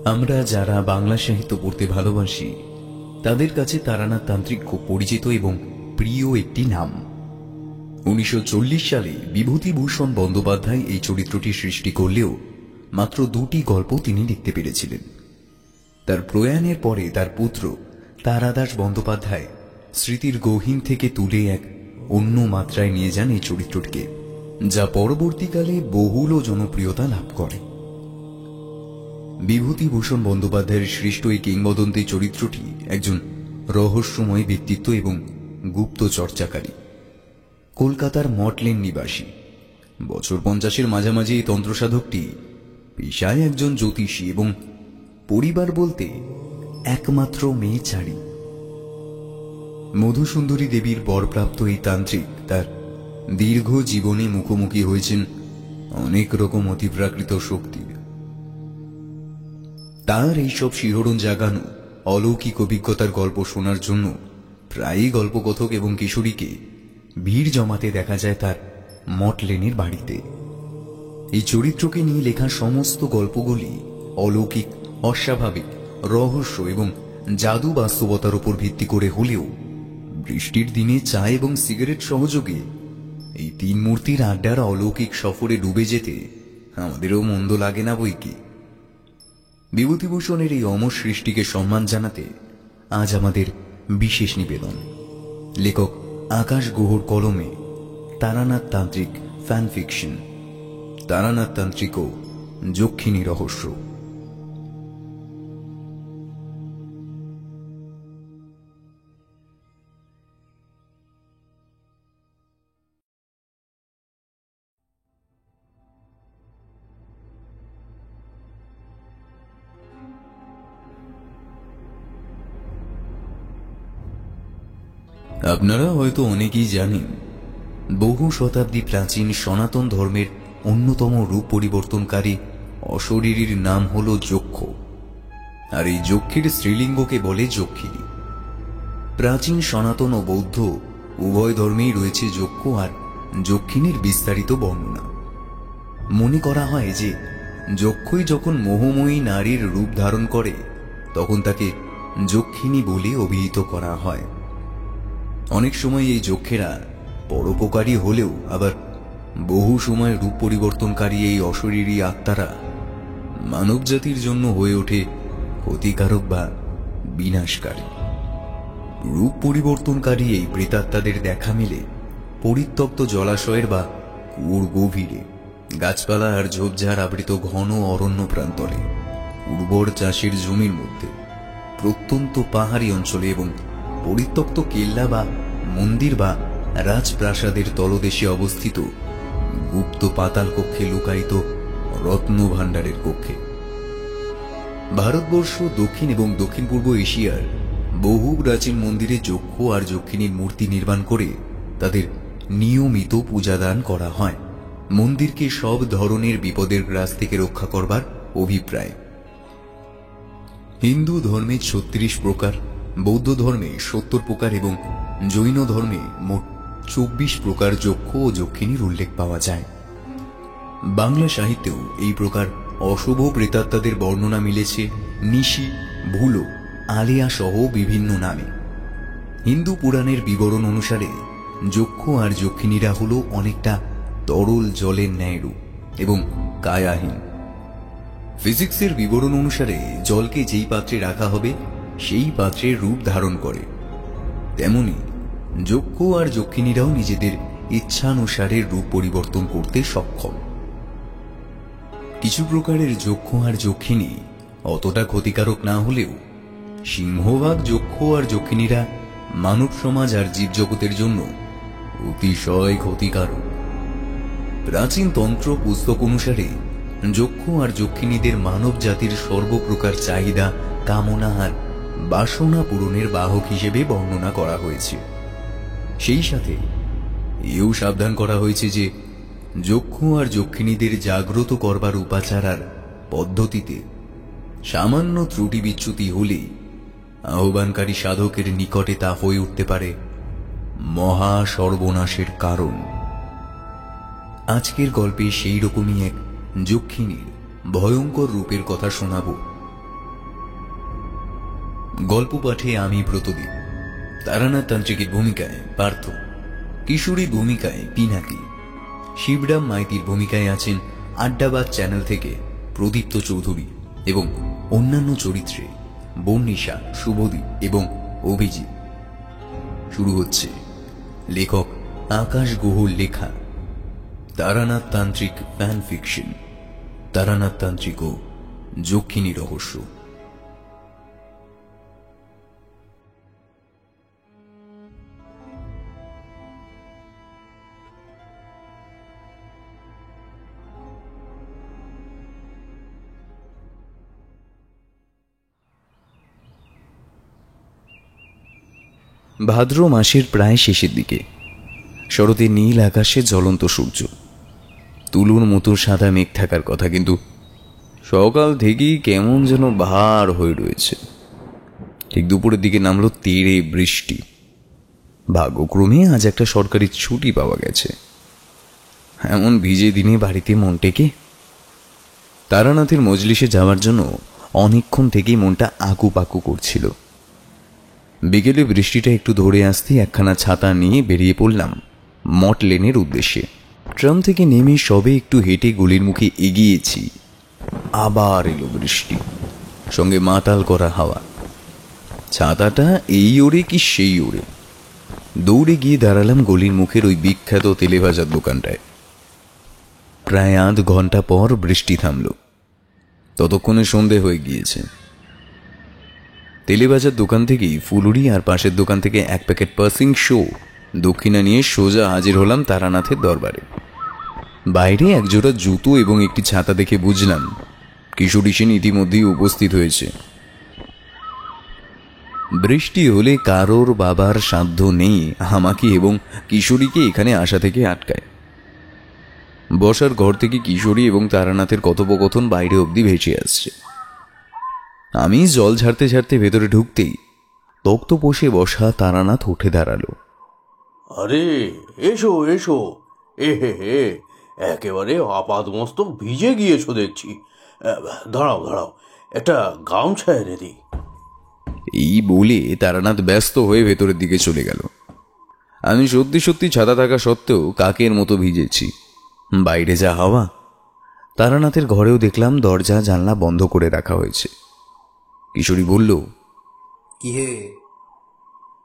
আমরা যারা বাংলা সাহিত্য পড়তে ভালোবাসি তাদের কাছে তারানাথ তান্ত্রিক খুব পরিচিত এবং প্রিয় একটি নাম। 1940 সালে বিভূতিভূষণ বন্দ্যোপাধ্যায় এই চরিত্রটি সৃষ্টি করলেও মাত্র 2টি গল্প তিনি লিখতে পেরেছিলেন। তার প্রয়াণের পরে তার পুত্র তারাদাস বন্দ্যোপাধ্যায় স্মৃতির গহীন থেকে তুলে এক অন্য মাত্রায় নিয়ে যান এই চরিত্রটিকে, যা পরবর্তীকালে বহুল জনপ্রিয়তা লাভ করে। বিভূতিভূষণ বন্দ্যোপাধ্যায়ের সৃষ্ট এই কিংবদন্তি চরিত্রটি একজন রহস্যময় ব্যক্তিত্ব এবং গুপ্ত চর্চাকারী। কলকাতার মটলেন নিবাসী, বছর 50-এর মাঝামাঝি এই তন্ত্রসাধকটি পেশায় একজন জ্যোতিষী এবং পরিবার বলতে একমাত্র মেয়ে চারি। মধুসুন্দরী দেবীর বরপ্রাপ্ত এই তান্ত্রিক তার দীর্ঘ জীবনে মুখোমুখি হয়েছেন অনেক রকম অতিপ্রাকৃত শক্তির। তার এইসব শিহরণ জাগানো অলৌকিক অভিজ্ঞতার গল্প শোনার জন্য প্রায়ই গল্পকথক এবং কিশোরীকে ভিড় জমাতে দেখা যায় তার মটলেনের বাড়িতে। এই চরিত্রকে নিয়ে লেখা সমস্ত গল্পগুলি অলৌকিক, অস্বাভাবিক, রহস্য এবং জাদু বাস্তবতার উপর ভিত্তি করে হলেও বৃষ্টির দিনে চা এবং সিগারেট সহযোগে এই 3 মূর্তির আড্ডার অলৌকিক সফরে ডুবে যেতে আমাদেরও মন্দ লাগে না বইকি। বিভূতিভূষণের এই অমর সৃষ্টিকে সম্মান জানাতে আজ আমাদের বিশেষ নিবেদন। লেখক আকাশ গুহর কলমে তারানাথ তান্ত্রিক ফ্যান ফিকশন, তারানাথ তান্ত্রিক ও যক্ষিণী রহস্য। আপনারা হয়তো অনেকেই জানেন, বহু শতাব্দী প্রাচীন সনাতন ধর্মের অন্যতম রূপ পরিবর্তনকারী অশরীরীর নাম হল যক্ষ, আর এই যক্ষীর স্ত্রীলিঙ্গকে বলে যক্ষিণী। প্রাচীন সনাতন ও বৌদ্ধ উভয় ধর্মেই রয়েছে যক্ষ আর যক্ষিণীর বিস্তারিত বর্ণনা। মনে করা হয় যে যক্ষই যখন মোহময়ী নারীর রূপ ধারণ করে তখন তাকে যক্ষিণী বলে অভিহিত করা হয়। অনেক সময় এই যক্ষেরা পরোপকারী হলেও আবার বহু সময় রূপ পরিবর্তনকারী এই অশরীরী আত্মারা মানব জাতির জন্য হয়ে ওঠে ক্ষতিকারক বা বিনাশকারী। রূপ পরিবর্তনকারী এই প্রেতাত্মাদের দেখা মেলে পরিত্যক্ত জলাশয়ের বা কুয়োর গভীরে, গাছপালা আর ঝোপঝাড় আবৃত ঘন অরণ্য প্রান্তরে, উর্বর চাষের জমির মধ্যে, প্রত্যন্ত পাহাড়ি অঞ্চলে এবং পরিত্যক্ত কেল্লা বা মন্দির বা রাজপ্রাসাদের তলদেশে অবস্থিত গুপ্ত পাতাল কক্ষে লুকায়িত রত্ন ভাণ্ডারের কক্ষে। ভারতবর্ষ, দক্ষিণ এবং দক্ষিণ পূর্ব এশিয়ার বহু প্রাচীন মন্দিরে যক্ষ আর যক্ষিণীর মূর্তি নির্মাণ করে তাদের নিয়মিত পূজাদান করা হয়, মন্দিরকে সব ধরনের বিপদের গ্রাস থেকে রক্ষা করবার অভিপ্রায়। হিন্দু ধর্মে 36 প্রকার, বৌদ্ধ ধর্মে 70 প্রকার এবং জৈন ধর্মে মোট 24 প্রকার যক্ষ ও যক্ষিণীর উল্লেখ পাওয়া যায়। বাংলা সাহিত্যেও এই প্রকার অশুভ প্রেতাত্মাদের বর্ণনা মিলেছে নিশি, ভুলো, আলিয়া সহ বিভিন্ন নামে। হিন্দু পুরাণের বিবরণ অনুসারে যক্ষ আর যক্ষিণীরা হল অনেকটা তরল জলের ন্যায়রূপ এবং কায়াহীন। ফিজিক্সের বিবরণ অনুসারে জলকে যেই পাত্রে রাখা হবে সেই পাত্রের রূপ ধারণ করে, তেমনি যক্ষ আর যক্ষিণীরাও নিজেদের ইচ্ছানুসারে রূপ পরিবর্তন করতে সক্ষম। কিছু প্রকারের যক্ষ আর যক্ষিণী অতটা ক্ষতিকারক না হলেও সিংহভাগ যক্ষ আর যক্ষিণীরা মানব সমাজ আর জীবজগতের জন্য অতিশয় ক্ষতিকারক। প্রাচীন তন্ত্র পুস্তক অনুসারে যক্ষ আর যক্ষিণীদের মানব জাতির সর্বপ্রকার চাহিদা, কামনা আর বাসনা পূরণের বাহক হিসেবে বর্ণনা করা হয়েছে। সেই সাথে এও সাবধান করা হয়েছে যে যক্ষ আর যক্ষিণীদের জাগ্রত করবার উপাচার আর পদ্ধতিতে সামান্য ত্রুটি বিচ্যুতি হলে আহ্বানকারী সাধকের নিকটে তা হয়ে উঠতে পারে মহা সর্বনাশের কারণ। আজকের গল্পে সেই রকমই এক যক্ষিণীর ভয়ঙ্কর রূপের কথা শোনাব, গল্প পাঠে আমি ব্রতদীপ, তারানাথ তান্ত্রিকের ভূমিকায় পার্থ, কিশোরী ভূমিকায় পিনাকি, শিবরাম মাইতির ভূমিকায় আছেন আড্ডাবাদ চ্যানেল থেকে প্রদীপ্ত চৌধুরী এবং অন্যান্য চরিত্রে বর্ণিশা, শুভদীপ এবং অভিজিৎ। শুরু হচ্ছে লেখক আকাশ গুহর লেখা তারানাথ তান্ত্রিক ফ্যান ফিকশন, তারানাথ তান্ত্রিক ও যক্ষিণী রহস্য। ভাদ্র মাসের প্রায় শেষের দিকে শরতের নীল আকাশে জ্বলন্ত সূর্য, তুলোর মতো সাদা মেঘ থাকার কথা, কিন্তু সকাল থেকেই কেমন যেন ভার হয়ে রয়েছে। ঠিক দুপুরের দিকে নামলো তেড়ে বৃষ্টি। ভাগ্যক্রমে আজ একটা সরকারি ছুটি পাওয়া গেছে। এমন ভিজে দিনে বাড়িতে মন টেকে। তারানাথের মজলিসে যাওয়ার জন্য অনেকক্ষণ থেকেই মনটা আকুপাকু করছিল। বিকেলে বৃষ্টিটা একটু ধরে আসতে একখানা ছাতা নিয়ে বেরিয়ে পড়লাম মঠ লেনের উদ্দেশ্যে। ট্রাম থেকে নেমে সবে একটু হেঁটে গলির মুখে এগিয়েছি, আবার এলো বৃষ্টি, সঙ্গে মাতাল করা হাওয়া। ছাতাটা এই ওড়ে কি সেই ওড়ে। দৌড়ে গিয়ে দাঁড়ালাম গলির মুখের ওই বিখ্যাত তেলে ভাজার দোকানটায়। প্রায় আধ ঘন্টা পর বৃষ্টি থামল। ততক্ষণে সন্ধে হয়ে গিয়েছে। তেলে ভাজার দোকান থেকেই ফুলুরি আর পাশের দোকান থেকে এক প্যাকেট পাসিং শো দক্ষিণা নিয়ে সোজা হাজির হলাম তারানাথের দরবারে। বাইরে একজোড়া জুতো এবং একটি ছাতা দেখে বুঝলাম কিশোরী সেন ইতিমধ্যেই উপস্থিত হয়েছে। বৃষ্টি হলে কারোর বাবার সাধ্য নেই আমাকে এবং কিশোরীকে এখানে আসা থেকে আটকায়। বসার ঘর থেকে কিশোরী এবং তারানাথের কথোপকথন বাইরে অবধি ভেসে আসছে। আমি জল ঝাড়তে ঝাড়তে ভেতরে ঢুকতেই তক্ত পোষে বসা তারানাথ উঠে দাঁড়ালো। আরে এসো এসো, এ হে হে, একেবারে আপাদমস্তক ভিজে গিয়েছো দেখছি। দাঁড়াও দাঁড়াও, একটা গামছা এনে দিই। এই বলে তারানাথ ব্যস্ত হয়ে ভেতরের দিকে চলে গেল। আমি সত্যি সত্যি ছাতা থাকা সত্ত্বেও কাকের মতো ভিজেছি। বাইরে যা হাওয়া। তারানাথের ঘরেও দেখলাম দরজা জানলা বন্ধ করে রাখা হয়েছে। কিশোরী বলল, কি হে,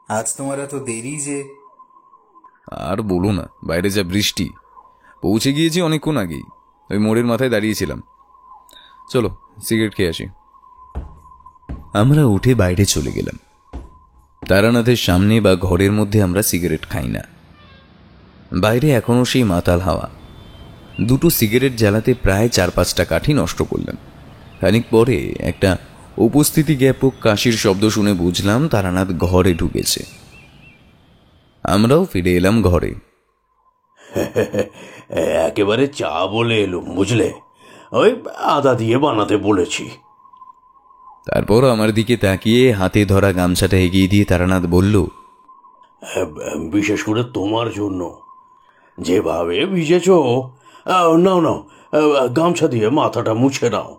আজ তোমার এত দেরি যে? আর বলো না, বাইরে যা বৃষ্টি। পৌঁছে গিয়েছি অনেকক্ষণ আগেই, ওই মোড়ের মাথায় দাঁড়িয়েছিলাম। চলো সিগারেট খেয়ে আসি। আমরা উঠে বাইরে চলে গেলাম। তারানাথের সামনে বা ঘরের মধ্যে আমরা সিগারেট খাই না। বাইরে এখনো সেই মাতাল হাওয়া। দুটো সিগারেট জ্বালাতে প্রায় 4-5টা কাঠি নষ্ট করলাম। খানিক পরে একটা উপস্থিতি জ্ঞাপক কাশির শব্দ শুনে বুঝলাম তারানাথ ঘরে ঢুকেছে। আমরাও ফিরে এলাম ঘরে। একেবারে চা বলে এলুম, বুঝলে, ওই আদা দিয়ে বানাতে বলেছি। তারপর আমার দিকে তাকিয়ে হাতে ধরা গামছাটা এগিয়ে দিয়ে তারানাথ বলল, বিশেষ করে তোমার জন্য, যেভাবে ভিজেছ। নাও নাও, গামছা দিয়ে মাথাটা মুছে নাও।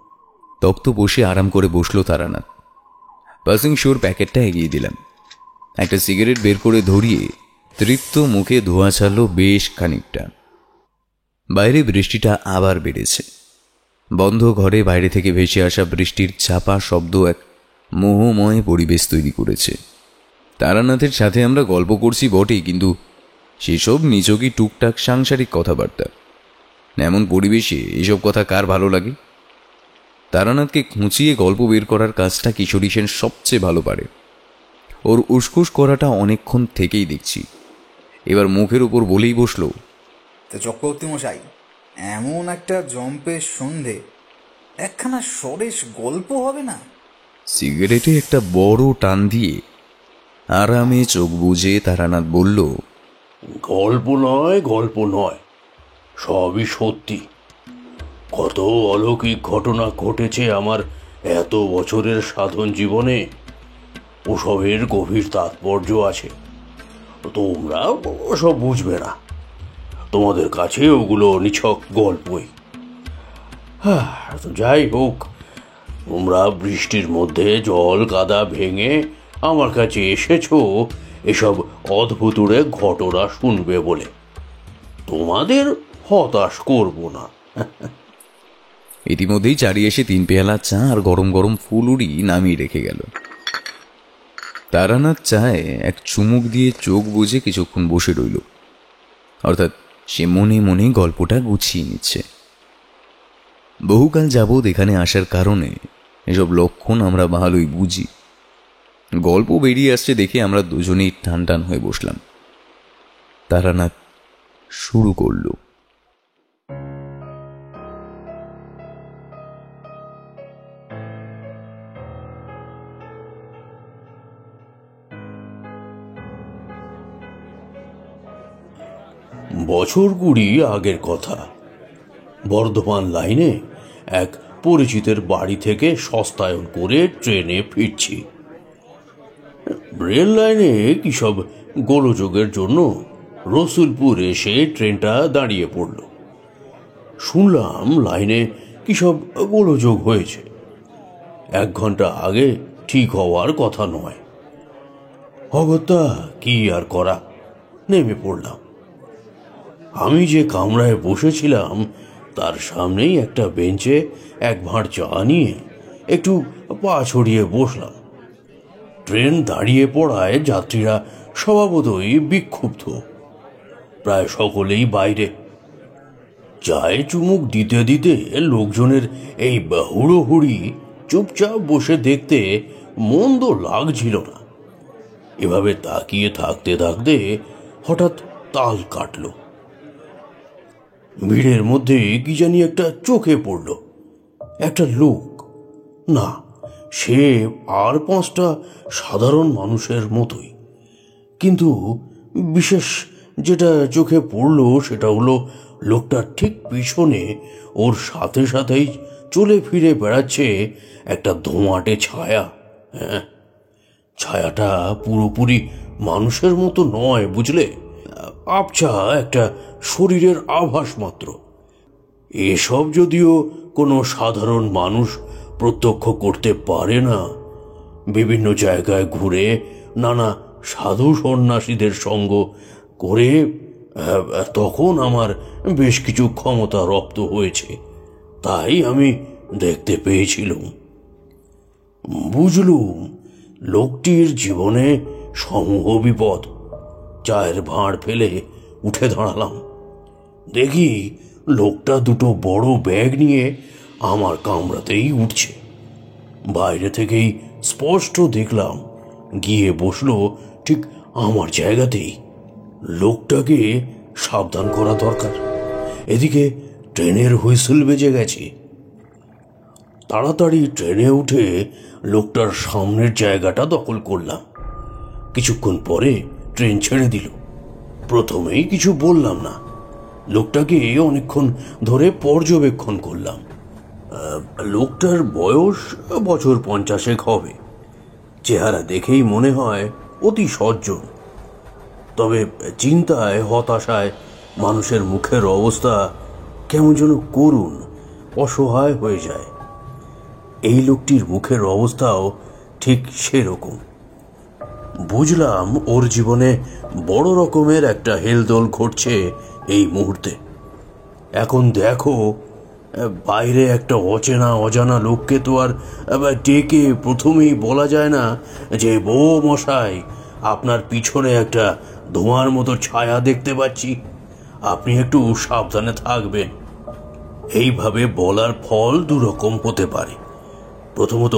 তক্ত বসে আরাম করে বসলো তারানাথ। পাসিং শোর প্যাকেটটা এগিয়ে দিলাম। একটা সিগারেট বের করে ধরিয়ে তৃপ্ত মুখে ধোঁয়া ছাড়ল বেশ খানিকটা। বাইরে বৃষ্টিটা আবার বেড়েছে। বন্ধ ঘরে বাইরে থেকে ভেসে আসা বৃষ্টির চাপা শব্দ এক মোহময় পরিবেশ তৈরি করেছে। তারানাথের সাথে আমরা গল্প করছি বটেই, কিন্তু সেসব নিছকই টুকটাক সাংসারিক কথাবার্তা। এমন পরিবেশে এসব কথা কার ভালো লাগে? তারানাথকে খুঁচিয়ে গল্প বের করার কাজটা কিশোরী সেন সবচেয়ে ভালো পারে। ওর উসকুস করাটা অনেকক্ষণ থেকেই দেখছি। এবার মুখের উপর বলেই বসলো, তো চক্রবর্তী মশাই, এমন একটা জম্পের সন্ধে একখানা সরেস গল্প হবে না? সিগারেটে একটা বড় টান দিয়ে আরামে চোখ বুজে তারানাথ বলল, গল্প নয়, গল্প নয়, সবই সত্যি। কত অলৌকিক ঘটনা ঘটেছে আমার এত বছরের সাধন জীবনে। ওসবের গভীর তাৎপর্য আছে, তোমরা ওসব বুঝবে না। তোমাদের কাছে ওগুলো নিছক গল্পই। যাই হোক, তোমরা বৃষ্টির মধ্যে জল কাদা ভেঙে আমার কাছে এসেছো এসব অদ্ভুতুরে ঘটনা শুনবে বলে। তোমাদের হতাশ করব না। ইতিমধ্যেই চারি এসে 3 পেয়ালা চা আর গরম গরম ফুলুরি নামিয়ে রেখে গেল। তারানাথ চায়ে এক চুমুক দিয়ে চোখ বুজে কিছুক্ষণ বসে রইল, অর্থাৎ সে মনে মনে গল্পটা গুছিয়ে নিচ্ছে। বহুকাল যাবৎ এখানে আসার কারণে এসব লক্ষণ আমরা ভালোই বুঝি। গল্প বেরিয়ে আসছে দেখে আমরা দুজনেই টান টান হয়ে বসলাম। তারানাথ শুরু করল। বছর 20 আগের কথা। বর্ধমান লাইনে এক পরিচিতের বাড়ি থেকে সস্তায়ন করে ট্রেনে ফিরছি। রেল লাইনে কি সব গোলযোগের জন্য রসুলপুর এসে ট্রেনটা দাঁড়িয়ে পড়ল। শুনলাম লাইনে কি সব গোলযোগ হয়েছে। 1 ঘন্টা আগে ঠিক হওয়ার কথা নয়। অগত্যা কি আর করা, নেমে পড়লাম। আমি যে কামরায় বসেছিলাম তার সামনেই একটা বেঞ্চে 1 ভাঁড় চা নিয়ে একটু পা ছড়িয়ে বসলাম। ট্রেন দাঁড়িয়ে পড়ায় যাত্রীরা স্বভাবতই বিক্ষুব্ধ, প্রায় সকলেই বাইরে। চায়ে চুমুক দিতে দিতে লোকজনের এই হুড়োহুড়ি চুপচাপ বসে দেখতে মন্দ লাগছিল না। এভাবে তাকিয়ে থাকতে থাকতে হঠাৎ তাল কাটল। ভিড়ের মধ্যে কি জানি একটা চোখে পড়ল। একটা লোক, না সে আর 5টা সাধারণ মানুষের মতোই, কিন্তু বিশেষ যেটা চোখে পড়ল সেটা হলো লোকটার ঠিক পিছনে ওর সাথে সাথেই চলে ফিরে বেড়াচ্ছে একটা ধোঁয়াটে ছায়া। হ্যাঁ, ছায়াটা পুরোপুরি মানুষের মতো নয়, বুঝলে, আবছা একটা শরীরের আভাস মাত্র। এসব যদিও কোনো সাধারণ মানুষ প্রত্যক্ষ করতে পারে না, বিভিন্ন জায়গায় ঘুরে নানা সাধু সন্ন্যাসীদের সঙ্গ করে তখন আমার বেশ কিছু ক্ষমতা রপ্ত হয়েছে, তাই আমি দেখতে পেয়েছিলাম। বুঝলুম লোকটির জীবনে সমূহ বিপদ। চায়ের ভাঁড় ফেলে উঠে দাঁড়ালাম। দেখি লোকটা 2টো বড় ব্যাগ নিয়ে আমার কামরাতেই উঠছে। বাইরে থেকেই স্পষ্ট দেখলাম, গিয়ে বসলো ঠিক আমার জায়গাতেই। লোকটাকে সাবধান করা দরকার, এদিকে ট্রেনের হুইসেল বেজে গেছে। তাড়াতাড়ি ট্রেনে উঠে লোকটার সামনের জায়গাটা দখল করলাম। কিছুক্ষণ পরে ট্রেন ছেড়ে দিল। প্রথমেই কিছু বললাম না, লোকটাকে অনেকক্ষণ ধরে পর্যবেক্ষণ করলাম। লোকটার বয়স বছর 50 হবে। চেহারা দেখেই মনে হয় অতি সজ্জন, তবে চিন্তায় হতাশায় মানুষের মুখের অবস্থা কেমন যেন করুণ, অসহায় হয়ে যায়। এই লোকটির মুখের অবস্থাও ঠিক সেরকম। বুঝলাম ওর জীবনে বড় রকমের একটা হেলদোল ঘটছে এই মুহূর্তে। এখন দেখো, বাইরে একটা অজানা লোককে তো আর ডেকে প্রথমেই বলা যায় না যে বউ মশাই, আপনার পিছনে একটা ধোঁয়ার মতো ছায়া দেখতে পাচ্ছি, আপনি একটু সাবধানে থাকবেন। এইভাবে বলার ফল 2 রকম হতে পারে। প্রথমত,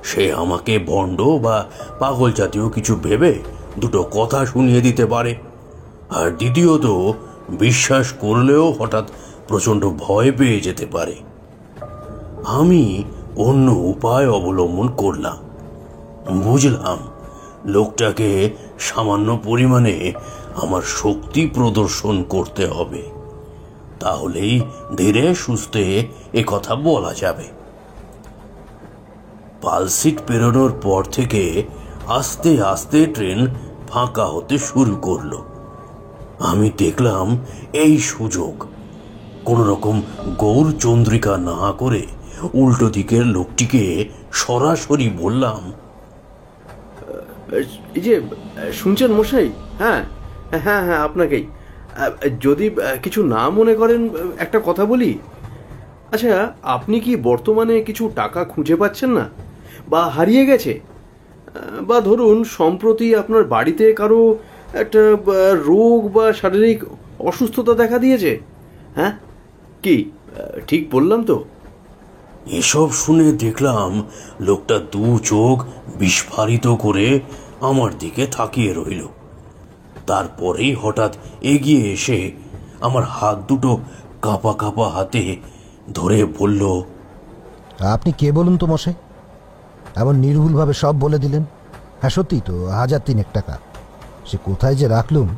সে আমাকে ভণ্ড বা পাগল জাতীয় কিছু ভেবে 2টো কথা শুনিয়ে দিতে পারে, আর দ্বিতীয়ত, বিশ্বাস করলেও হঠাৎ প্রচণ্ড ভয় পেয়ে যেতে পারে। আমি অন্য উপায় অবলম্বন করলাম। বুঝলাম লোকটাকে সামান্য পরিমাণে আমার শক্তি প্রদর্শন করতে হবে, তাহলেই ধীরে সুস্থে কথা বলা যাবে। পালসিট পেরোনোর পর থেকে আস্তে আস্তে ট্রেন ফাঁকা হতে শুরু করলো। আমি দেখলাম এই সুযোগ, কোন রকম গৌর চন্দ্রিকা না করে উল্টো দিকের লোকটিকে সরাসরি বললাম, এই যে শুনছেন মশাই, হ্যাঁ হ্যাঁ হ্যাঁ আপনাকেই। যদি কিছু না মনে করেন একটা কথা বলি। আচ্ছা, আপনি কি বর্তমানে কিছু টাকা খুঁজে পাচ্ছেন না, বা হারিয়ে গেছে, বা ধরুন সম্প্রতি আপনার বাড়িতে কারো একটা রোগ বা শারীরিক অসুস্থতা দেখা দিয়েছে? হ্যাঁ, কি ঠিক বললাম তো? এসব শুনে দেখলাম লোকটা দু চোখ বিস্ফারিত করে আমার দিকে তাকিয়ে রইল। তারপরেই হঠাৎ এগিয়ে এসে আমার হাত দুটো কাঁপা কাঁপা হাতে ধরে বলল, আপনি কে বলুন তো মশাই? এমন নির্ভুলভাবে সব বলে দিলেন। হ্যাঁ সত্যি তো, 1,003 টাকা। সে কোথায় যে রাখলুম,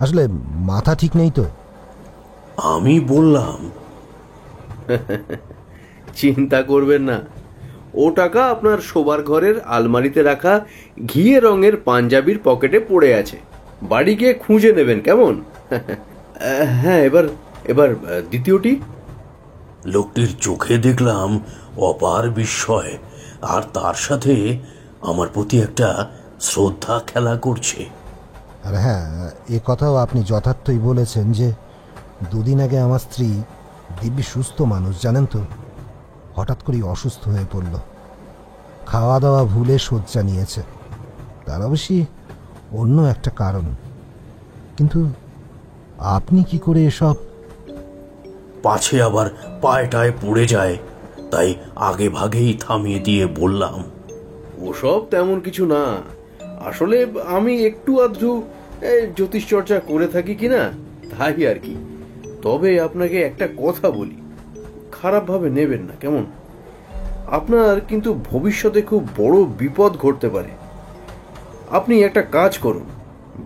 আসলে মাথা ঠিক নেই তো। আমি বললাম, চিন্তা করবেন না, ও টাকা আপনার শোবার ঘরের আলমারিতে রাখা ঘিয়ে রঙের পাঞ্জাবির পকেটে পড়ে আছে। বাড়ি গিয়ে খুঁজে নেবেন, কেমন? হ্যাঁ, এবার এবার দ্বিতীয়টি। লোকটির চোখে দেখলাম অপার বিস্ময়, আর তার সাথে আমার প্রতি একটা শ্রদ্ধা খেলা করছে। আর হ্যাঁ, এ কথাও আপনি যথার্থই বলেছেন যে 2 দিন আগে আমার স্ত্রী, দিব্যি সুস্থ মানুষ জানেন তো, হঠাৎ করেই অসুস্থ হয়ে পড়ল। খাওয়া দাওয়া ভুলে শয্যা নিয়েছে। তার অবশ্যই অন্য একটা কারণ। কিন্তু আপনি কি করে এসব? পাছে আবার পায়টায় পড়ে যায়, তাই আগে ভাগেই থামিয়ে দিয়ে বললাম, ওসব তেমন কিছু না। আসলে আমি একটু আধটু জ্যোতিষ চর্চা করে থাকি কিনা, তাই আর কি। তবে আপনাকে একটা কথা বলি, খারাপভাবে নেবেন না, কেমন? আপনার কিন্তু ভবিষ্যতে খুব বড় বিপদ ঘটতে পারে। আপনি একটা কাজ করুন,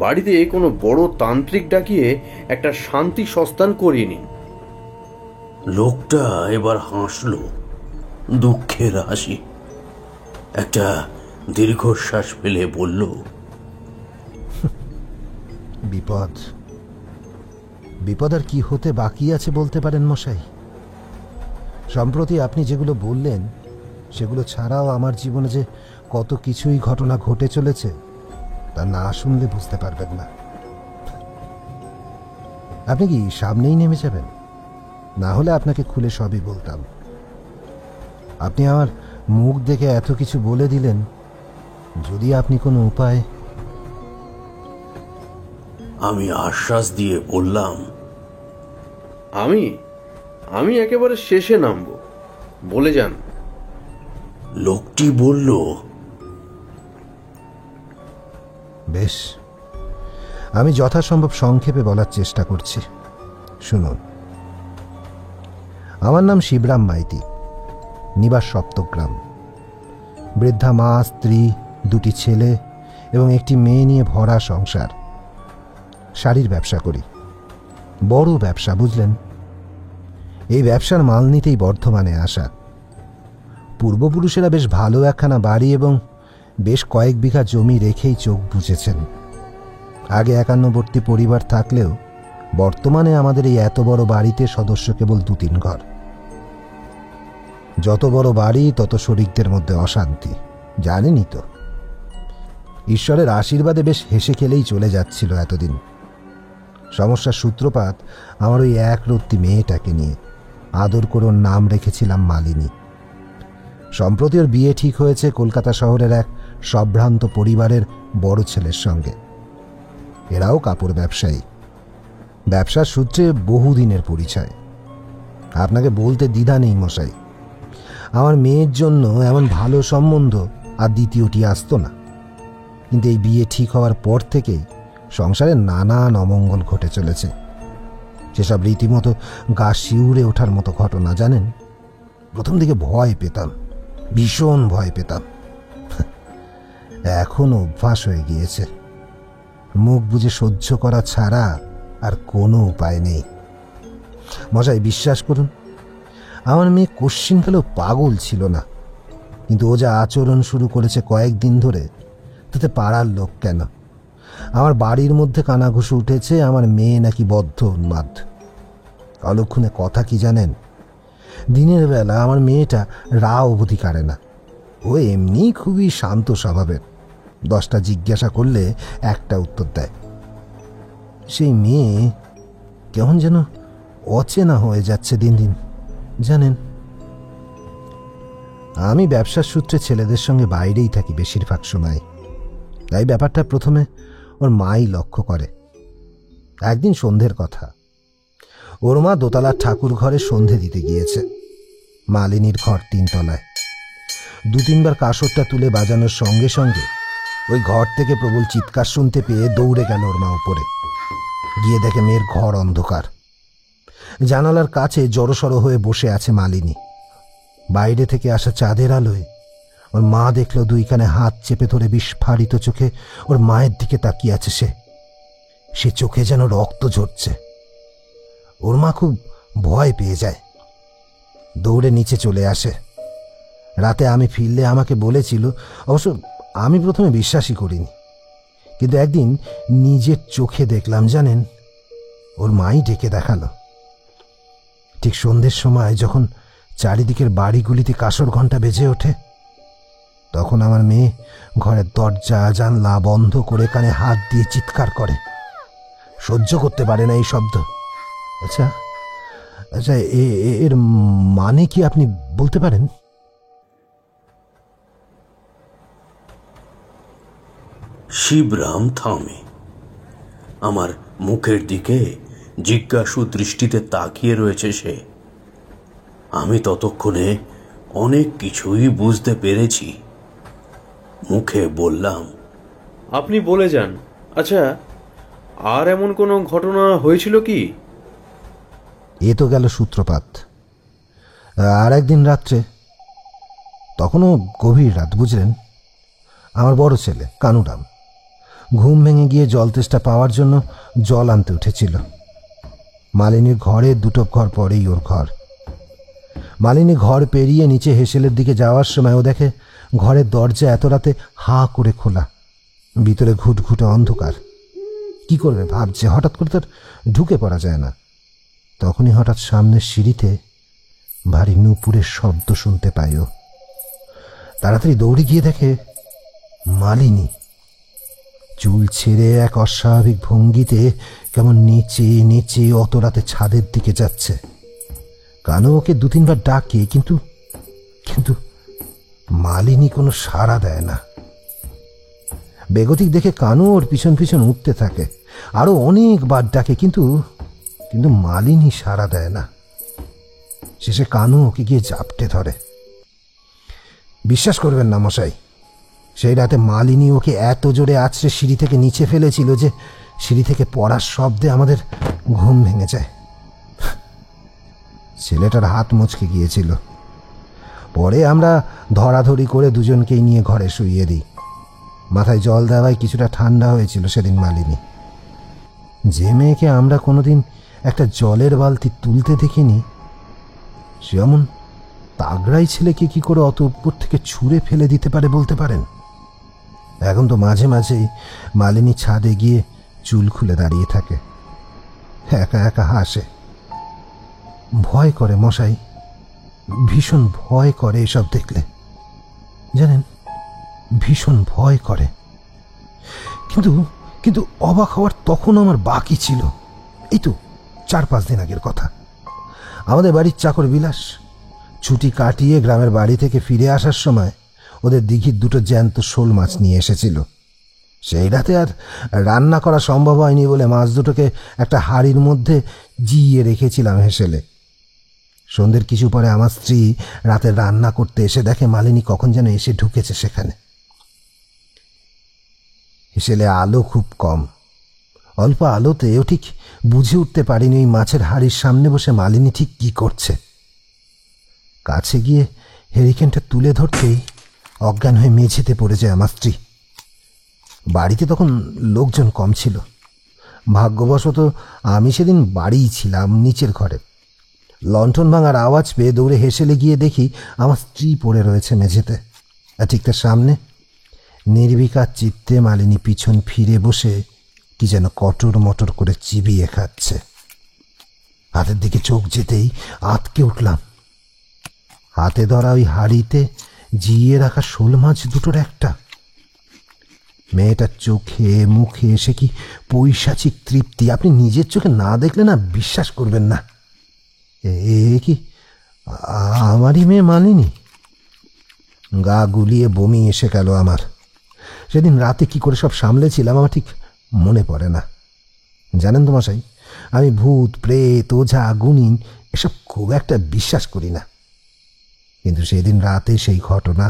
বাড়িতে কোনো বড় তান্ত্রিক ডাকিয়ে একটা শান্তি সস্থান করিয়ে নিন। লোকটা এবার হাসল, দুঃখের হাসি। একটা দীর্ঘশ্বাস ফেলে বলল, বিপদ বিপদ আর কি হতে বাকি আছে বলতে পারেন মশাই? সম্প্রতি আপনি যেগুলো বললেন, সেগুলো ছাড়াও আমার জীবনে যে কত কিছুই ঘটনা ঘটে চলেছে, তা না শুনলে বুঝতে পারবেন না। আপনি কি সামনেই নেমে যাবেন? না হলে আপনাকে খুলে সবই বলতাম। আপনি আমার মুখ দেখে এত কিছু বলে দিলেন, যদি আপনি কোনো উপায়। আমি আশ্বাস দিয়ে বললাম, আমি একেবারে শেষে নামবো, বলে যান। লোকটি বলল, বেশ, আমি যথাসম্ভব সংক্ষেপে বলার চেষ্টা করছি, শুনুন। আমার নাম শিবরাম মাইতি, নিবাস সপ্তগ্রাম। বৃদ্ধা মা, স্ত্রী, 2টি ছেলে এবং একটি মেয়ে নিয়ে ভরা সংসার। শাড়ির ব্যবসা করি, বড় ব্যবসা বুঝলেন। এই ব্যবসার মাল নিতেই বর্ধমানে আসা। পূর্বপুরুষেরা বেশ ভালো একখানা বাড়ি এবং বেশ কয়েক বিঘা জমি রেখেই চোখ বুজেছেন। আগে একান্নবর্তী পরিবার থাকলেও বর্তমানে আমাদের এই এত বড় বাড়িতে সদস্য কেবল 2-3 ঘর। যত বড় বাড়ি তত শরিকদের মধ্যে অশান্তি, জানেনই তো। ঈশ্বরের আশীর্বাদে বেশ হেসে খেলেই চলে যাচ্ছিল এতদিন। সমস্যার সূত্রপাত আমার ওই একরত্তি মেয়েটাকে নিয়ে। আদর করে ওর নাম রেখেছিলাম মালিনী। সম্প্রতি ওর বিয়ে ঠিক হয়েছে কলকাতা শহরের এক সম্ভ্রান্ত পরিবারের বড় ছেলের সঙ্গে। এরাও কাপড় ব্যবসায়ী। ব্যবসার সূত্রে বহুদিনের পরিচয়। আপনাকে বলতে দ্বিধা নেই মশাই, আমার মেয়ের জন্য এমন ভালো সম্বন্ধ আর দ্বিতীয়টি আসতো না। কিন্তু এই বিয়ে ঠিক হওয়ার পর থেকেই সংসারে নানান অমঙ্গল ঘটে চলেছে। সেসব রীতিমতো গা শিউরে ওঠার মতো ঘটনা, জানেন। প্রথম দিকে ভয় পেতাম, ভীষণ ভয় পেতাম। এখন অভ্যাস হয়ে গিয়েছে। মুখ বুজে সহ্য করা ছাড়া আর কোনো উপায় নেই। মশাই বিশ্বাস করুন, আমার মেয়ে কোশ্চিনকালেও পাগল ছিল না, কিন্তু ও যা আচরণ শুরু করেছে কয়েকদিন ধরে, তাতে পাড়ার লোক কেন, আমার বাড়ির মধ্যে কানাঘুষো উঠেছে আমার মেয়ে নাকি বদ্ধ উন্মাদ। অলক্ষণে কথা কি জানেন, দিনের বেলা আমার মেয়েটা রা অবধি কাড়ে না। ও এমনি খুবই শান্ত স্বভাবের, 10টা জিজ্ঞাসা করলে একটা উত্তর দেয়। সেই মেয়ে কেমন যেন অচেনা হয়ে যাচ্ছে দিন দিন, জানেন। আমি ব্যবসার সূত্রে ছেলেদের সঙ্গে বাইরেই থাকি বেশিরভাগ সময়, তাই ব্যাপারটা প্রথমে ওর মাই লক্ষ্য করে। একদিন সন্ধ্যের কথা, ওর মা দোতলার ঠাকুর ঘরে সন্ধে দিতে গিয়েছে। মালিনীর ঘর 3 তলায়। 2-3 বার কাসরটা তুলে বাজানোর সঙ্গে সঙ্গে ওই ঘর থেকে প্রবল চিৎকার শুনতে পেয়ে দৌড়ে গেল ওর মা উপরে। গিয়ে দেখে মেয়ের ঘর অন্ধকার। জানালার কাছে জড়সড় হয়ে বসে আছে মালিনী। বাইরে থেকে আসা চাঁদের আলোয় ওর মা দেখল 2 কানে হাত চেপে ধরে বিস্ফারিত চোখে ওর মায়ের দিকে তাকিয়ে আছে সে চোখে যেন রক্ত ঝরছে। ওর মা খুব ভয় পেয়ে যায়, দৌড়ে নিচে চলে আসে। রাতে আমি ফিরলে আমাকে বলেছিল, অবশ্য আমি প্রথমে বিশ্বাসই করিনি, কিন্তু একদিন নিজের চোখে দেখলাম, জানেন। ওর মাই ডেকে দেখালো। ঠিক সন্ধ্যের সময় যখন চারিদিকের বাড়িগুলিতে কাসর ঘণ্টা বেজে ওঠে, তখন আমার মেয়ে ঘরের দরজা জানলা বন্ধ করে কানে হাত দিয়ে চিৎকার করে। সহ্য করতে পারে না এই শব্দ। আচ্ছা আচ্ছা, এর মানে কি আপনি বলতে পারেন? শিবরাম থামে। আমার মুখের দিকে জিজ্ঞাসু দৃষ্টিতে তাকিয়ে রয়েছে সে। আমি ততক্ষণে অনেক কিছুই বুঝতে পেরেছি। মুখে বললাম, আপনি বলে যান। আচ্ছা, আর এমন কোনো ঘটনা হয়েছিল কি? এ তো গেল সূত্রপাত। আর একদিন রাত্রে, তখনও গভীর রাত, বুঝলেন। আমার বড় ছেলে কানুরাম ঘুম ভেঙে গিয়ে জল তেষ্টা পাওয়ার জন্য জল আনতে উঠেছিল। মালিনীর ঘরে 2 ঘর পরেই ওর ঘর। মালিনী ঘর পেরিয়ে নিচে হেসেলের দিকে যাওয়ার সময় ও দেখে ঘরের দরজা এত রাতে হাঁ করে খোলা, ভিতরে ঘুটঘুটে অন্ধকার। কি করবে ভাবছে, হঠাৎ করে তার ঢুকে পড়া যায় না। তখনই হঠাৎ সামনের সিঁড়িতে ভারী নূপুরের শব্দ শুনতে পায় ও। তাড়াতাড়ি দৌড়ে গিয়ে দেখে মালিনী চুল ছেড়ে এক অস্বাভাবিক ভঙ্গিতে কেমন নেচে নেচে অত রাতে ছাদের দিকে যাচ্ছে। কানু ওকে 2-3 বার ডাকে, কিন্তু কিন্তু মালিনী কোনো সাড়া দেয় না। বেগতিক দেখে কানু ওর পিছন পিছন উঠতে থাকে, আরো অনেকবার ডাকে, কিন্তু কিন্তু মালিনী সাড়া দেয় না। শেষে কানু ওকে গিয়ে জাপটে ধরে। বিশ্বাস করবেন না মশাই, সেই রাতে মালিনী ওকে এত জোরে আছড়ে সিঁড়ি থেকে নিচে ফেলেছিল যে সিঁড়ি থেকে পড়ার শব্দে আমাদের ঘুম ভেঙে যায়। ছেলেটার হাত মুচকে গিয়েছিল। পরে আমরা ধরাধরি করে দুজনকেই নিয়ে ঘরে শুইয়ে দিই। মাথায় জল দেওয়ায় কিছুটা ঠান্ডা হয়েছিল সেদিন মালিনী। যে মেয়েকে আমরা কোনোদিন একটা জলের বালতি তুলতে দেখিনি, সে এমন তাগড়াই ছেলেকে কি করে অত উপর থেকে ছুঁড়ে ফেলে দিতে পারে বলতে পারেন? এখন তো মাঝে মাঝেই মালিনী ছাদে গিয়ে চুল খুলে দাঁড়িয়ে থাকে, একা একা হাসে। ভয় করে মশাই, ভীষণ ভয় করে এসব দেখলে, জানেন, ভীষণ ভয় করে। কিন্তু কিন্তু অবাক হওয়ার তখন আমার বাকি ছিল। এই তো 4-5 দিন আগের কথা। আমাদের বাড়ির চাকর বিলাস ছুটি কাটিয়ে গ্রামের বাড়ি থেকে ফিরে আসার সময় ওদের দিঘির 2টো জ্যান্ত শোল মাছ নিয়ে এসেছিল। সেই রাতে আর রান্না করা সম্ভব হয়নি বলে মাছ দুটোকে একটা হাঁড়ির মধ্যে জিইয়ে রেখেছিলাম হেসেলে। সন্ধ্যের কিছু পরে আমার স্ত্রী রাতে রান্না করতে এসে দেখে মালিনী কখন যেন এসে ঢুকেছে সেখানে। হেসেলে আলো খুব কম, অল্প আলোতে ও ঠিক বুঝে উঠতে পারিনি ওই মাছের হাঁড়ির সামনে বসে মালিনী ঠিক কি করছে। কাছে গিয়ে হেরিকেনটা তুলে ধরতেই অজ্ঞান হয়ে মেঝেতে পড়ে যায় আমার স্ত্রী। বাড়িতে তখন লোকজন কম ছিল। ভাগ্যবশত আমি সেদিন বাড়িই ছিলাম, নিচের ঘরে। লণ্ঠন ভাঙার আওয়াজ পেয়ে দৌড়ে হেসেলে গিয়ে দেখি আমার স্ত্রী পড়ে রয়েছে মেঝেতে, আর ঠিক তার সামনে নির্বিকার চিত্তে মালিনী পিছন ফিরে বসে কি যেন কটর মটর করে চিবিয়ে খাচ্ছে। হাতের দিকে চোখ যেতেই আঁতকে উঠলাম। হাতে ধরা ওই হাড়িতে জিয়ে রাখা শোল মাছ দুটোর একটা। মেয়েটার চোখে মুখে এসে কি পৈশাচিক তৃপ্তি! আপনি নিজের চোখে না দেখলে না বিশ্বাস করবেন না। এ কি আমারই মেয়ে মানিনি? গা গুলিয়ে বমি এসে গেল আমার। সেদিন রাতে কি করে সব সামলেছিলাম আমার ঠিক মনে পড়ে না। জানেন তো মশাই, আমি ভূত প্রেত ওঝা গুণিন এসব খুব একটা বিশ্বাস করি না, কিন্তু সেদিন রাতে সেই ঘটনা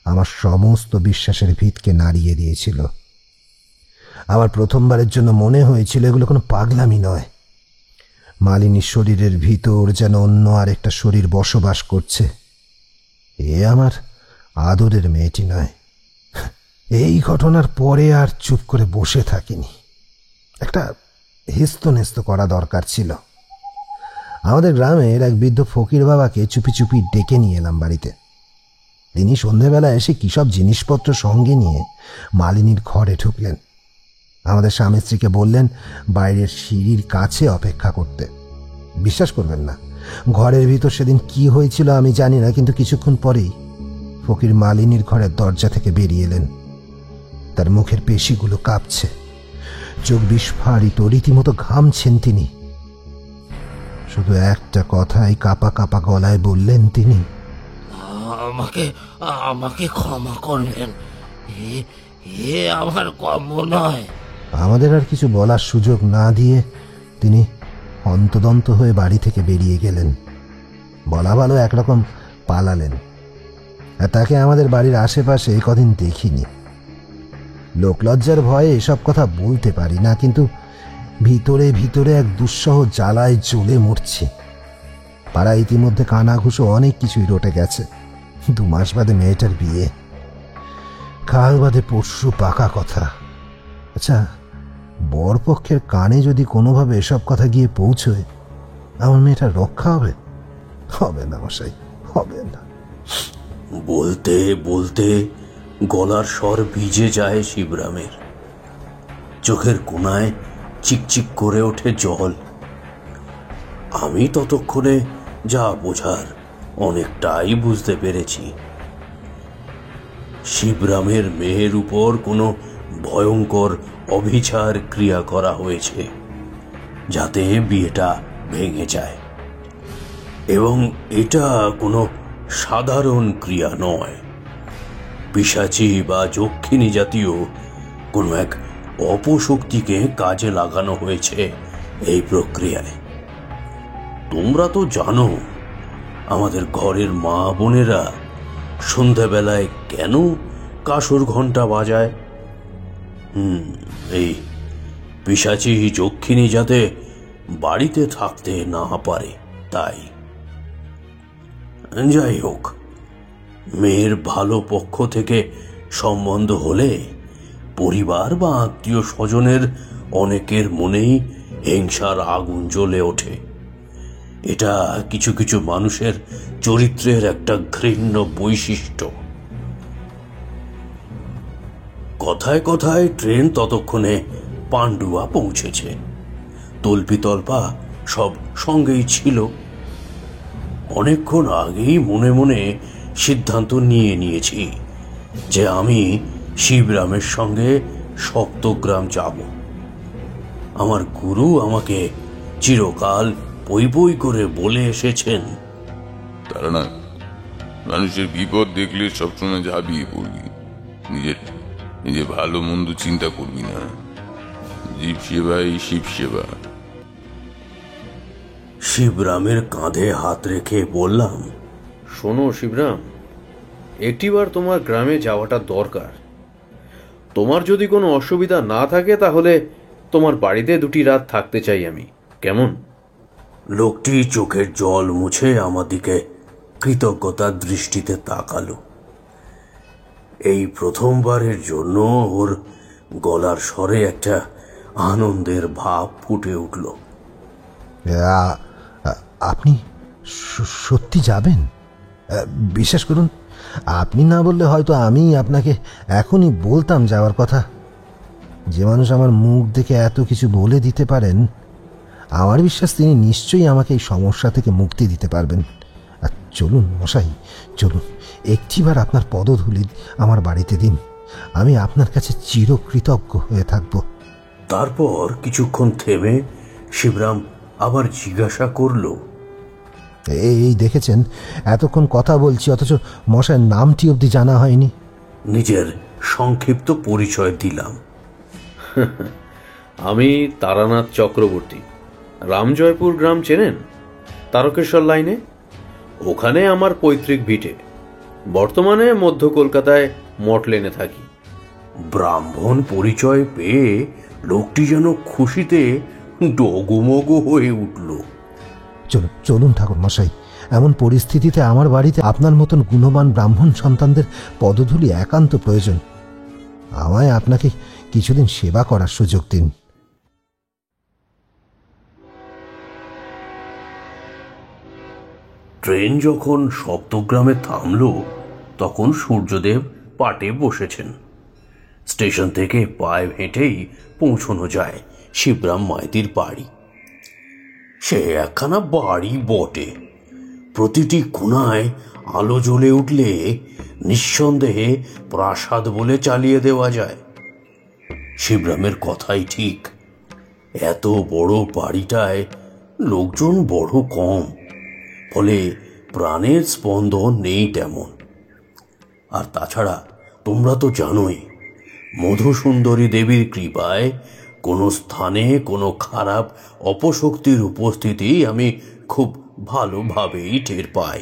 আমার সমস্ত বিশ্বাসের ভিতকে নাড়িয়ে দিয়েছিল। আমার প্রথমবারের জন্য মনে হয়েছিল এগুলো কোনো পাগলামি নয়। মালিনীর শরীরের ভিতর যেন অন্য আরেকটা শরীর বসবাস করছে। এ আমার আদরের মেয়েটি নয়। এই ঘটনার পরে আর চুপ করে বসে থাকিনি, একটা হেস্তনেস্ত করা দরকার ছিল। আমাদের গ্রামের এক বৃদ্ধ ফকির বাবাকে চুপি চুপি ডেকে নিয়ে এলাম বাড়িতে। তিনি সন্ধেবেলা এসে কী সব জিনিসপত্র সঙ্গে নিয়ে মালিনীর ঘরে ঢুকলেন। আমাদের স্বামী স্ত্রীকে বললেন বাইরের সিঁড়ির কাছে অপেক্ষা করতে। বিশ্বাস করবেন না, ঘরের ভিতর সেদিন কি হয়েছিল আমি জানি না, কিন্তু কিছুক্ষণ পরেই ফকির মালিনীর ঘরের দরজা থেকে বেরিয়ে এলেন। তার মুখের পেশিগুলো কাঁপছে, চোখ বিস্ফারিত, রীতিমতো ঘামছেন তিনি। শুধু একটা কথাই কাঁপা কাঁপা গলায় বললেন তিনি, আমাকে আমাকে ক্ষমা করবেন, এ আমার কর্ম নয়। আমাদের আর কিছু বলার সুযোগ না দিয়ে তিনি হন্তদন্ত হয়ে বাড়ি থেকে বেরিয়ে গেলেন। বলা ভালো একরকম পালালেন। আর তাকে আমাদের বাড়ির আশেপাশে কদিন দেখিনি। লোকলজ্জার ভয়ে এসব কথা বলতে পারি না, কিন্তু ভিতরে ভিতরে এক দুঃসহ জ্বালায় জ্বলে মরছি। পাড়া ইতিমধ্যে কানাঘুষো অনেক কিছুই রটে গেছে। 2 মাস বাদে মেয়েটার বিয়ে, কাল বাদে পরশু পাকা কথা। আচ্ছা, বরপক্ষের কানে যদি কোনোভাবে এসব কথা গিয়ে পৌঁছয়, আমার মেয়েটা রক্ষা হবে? হবে না মশাই, হবে না। বলতে বলতে গলার স্বর ভিজে যায় শিবরামের। চোখের কোণায় চিকচিক করে ওঠে জল। আমি ততক্ষণে যা বোঝার অনেকটাই বুঝতে পেরেছি। শিবরামের মেয়ের উপর কোনো ভয়ঙ্কর অভিচার ক্রিয়া করা হয়েছে, যাতে বিয়েটা ভেঙে যায়। এবং এটা কোনো সাধারণ ক্রিয়া নয়, পিশাচী বা যক্ষিণী জাতীয় কোনো এক অপশক্তিকে কাজে লাগানো হয়েছে এই প্রক্রিয়ায়। তোমরা তো জানো আমাদের ঘরের মা বোনেরা সন্ধ্যাবেলায় কেন কাসর ঘন্টা বাজায়। এই পিশাচী যক্ষিণী যাতে বাড়িতে থাকতে না পারে তাই। যাই হোক, মেয়ের ভালো পক্ষ থেকে সম্বন্ধ হলে পরিবার বা আত্মীয় স্বজনের অনেকের মনেই হিংসার আগুন জ্বলে ওঠে। এটা কিছু কিছু মানুষের চরিত্রের একটা ঘৃণ্য বৈশিষ্ট্য। কথায় কথায় ট্রেন ততক্ষণে পান্ডুয়া পৌঁছেছে। তল্পিতল্পা সব সঙ্গেই ছিল। অনেকক্ষণ আগেই মনে মনে সিদ্ধান্ত নিয়েছি যে আমি শিবরামের সঙ্গে সপ্তগ্রাম যাব। আমার গুরু আমাকে চিরকাল বই বই করে বলে এসেছেন, তারা না, মানুষের বিপদ দেখলে সবসময় ঝাঁপিয়ে পড়বি, নিজের ভালো মন্দ চিন্তা করবি না। জীব সেবাই শিব সেবা। শিবরামের কাঁধে হাত রেখে বললাম, শোনো শিবরাম, একটিবার তোমার গ্রামে যাওয়াটা দরকার। তোমার যদি কোনো অসুবিধা না থাকে তাহলে তোমার বাড়িতে 2টি রাত থাকতে চাই আমি, কেমন? লোকটি চোখের জল মুছে আমার দিকে কৃতজ্ঞতার দৃষ্টিতে তাকালো। এই প্রথমবারের জন্য ওর গলার স্বরে একটা আনন্দের ভাব ফুটে উঠল। আপনি সত্যি যাবেন? বিশ্বাস করুন, আপনি না বললে হয়তো আমি আপনাকে এখনই বলতাম যাওয়ার কথা। যে মানুষ আমার মুখ দেখে এত কিছু বলে দিতে পারেন, আমার বিশ্বাস তিনি নিশ্চয়ই আমাকে এই সমস্যা থেকে মুক্তি দিতে পারবেন। আর চলুন মশাই, চলুন, একটিবার আপনার পদধূলি আমার বাড়িতে দিন। আমি আপনার কাছে চিরকৃতজ্ঞ হয়ে থাকব। তারপর কিছুক্ষণ থেমে শিবরাম আবার জিজ্ঞাসা করল, এই দেখেছেন, এতক্ষণ কথা বলছি অথচ মশাইয়ের নামটি অবধি জানা হয়নি। নিজের সংক্ষিপ্ত পরিচয় দিলাম। আমি তারানাথ চক্রবর্তী। রামজয়পুর গ্রাম চেনেন? তারকেশ্বর লাইনে, ওখানে আমার পৈতৃক ভিটে। বর্তমানে মধ্য কলকাতায় মঠ লেনে থাকি। ব্রাহ্মণ পরিচয় পেয়ে লোকটি যেন খুশিতে ডগমগ হয়ে উঠল। চলুন চলুন ঠাকুর মশাই, এমন পরিস্থিতিতে আমার বাড়িতে আপনার মতন গুণবান ব্রাহ্মণ সন্তানদের পদধূলি একান্ত প্রয়োজন। আমায় আপনাকে কিছুদিন সেবা করার সুযোগ দিন। ট্রেন যখন সপ্তগ্রামে থামল তখন সূর্যদেব পাটে বসেছেন। স্টেশন থেকে পায়ে হেঁটেই পৌঁছানো যায় শিবরাম মাইতির বাড়ি। সে একখানা বাড়ি বটে। প্রতিটি কোণায় আলো জ্বলে উঠলে নিঃসন্দেহে প্রাসাদ বলে চালিয়ে দেওয়া যায়। শিবরামের কথাই ঠিক, এত বড় বাড়িটায় লোকজন বড় কম, ফলে প্রাণের স্পন্দন নেই তেমন। আর তাছাড়া তোমরা তো জানোই, মধুসুন্দরী দেবীর কৃপায় কোনো স্থানে কোনো খারাপ অপশক্তির উপস্থিতি আমি খুব ভালোভাবেই টের পাই।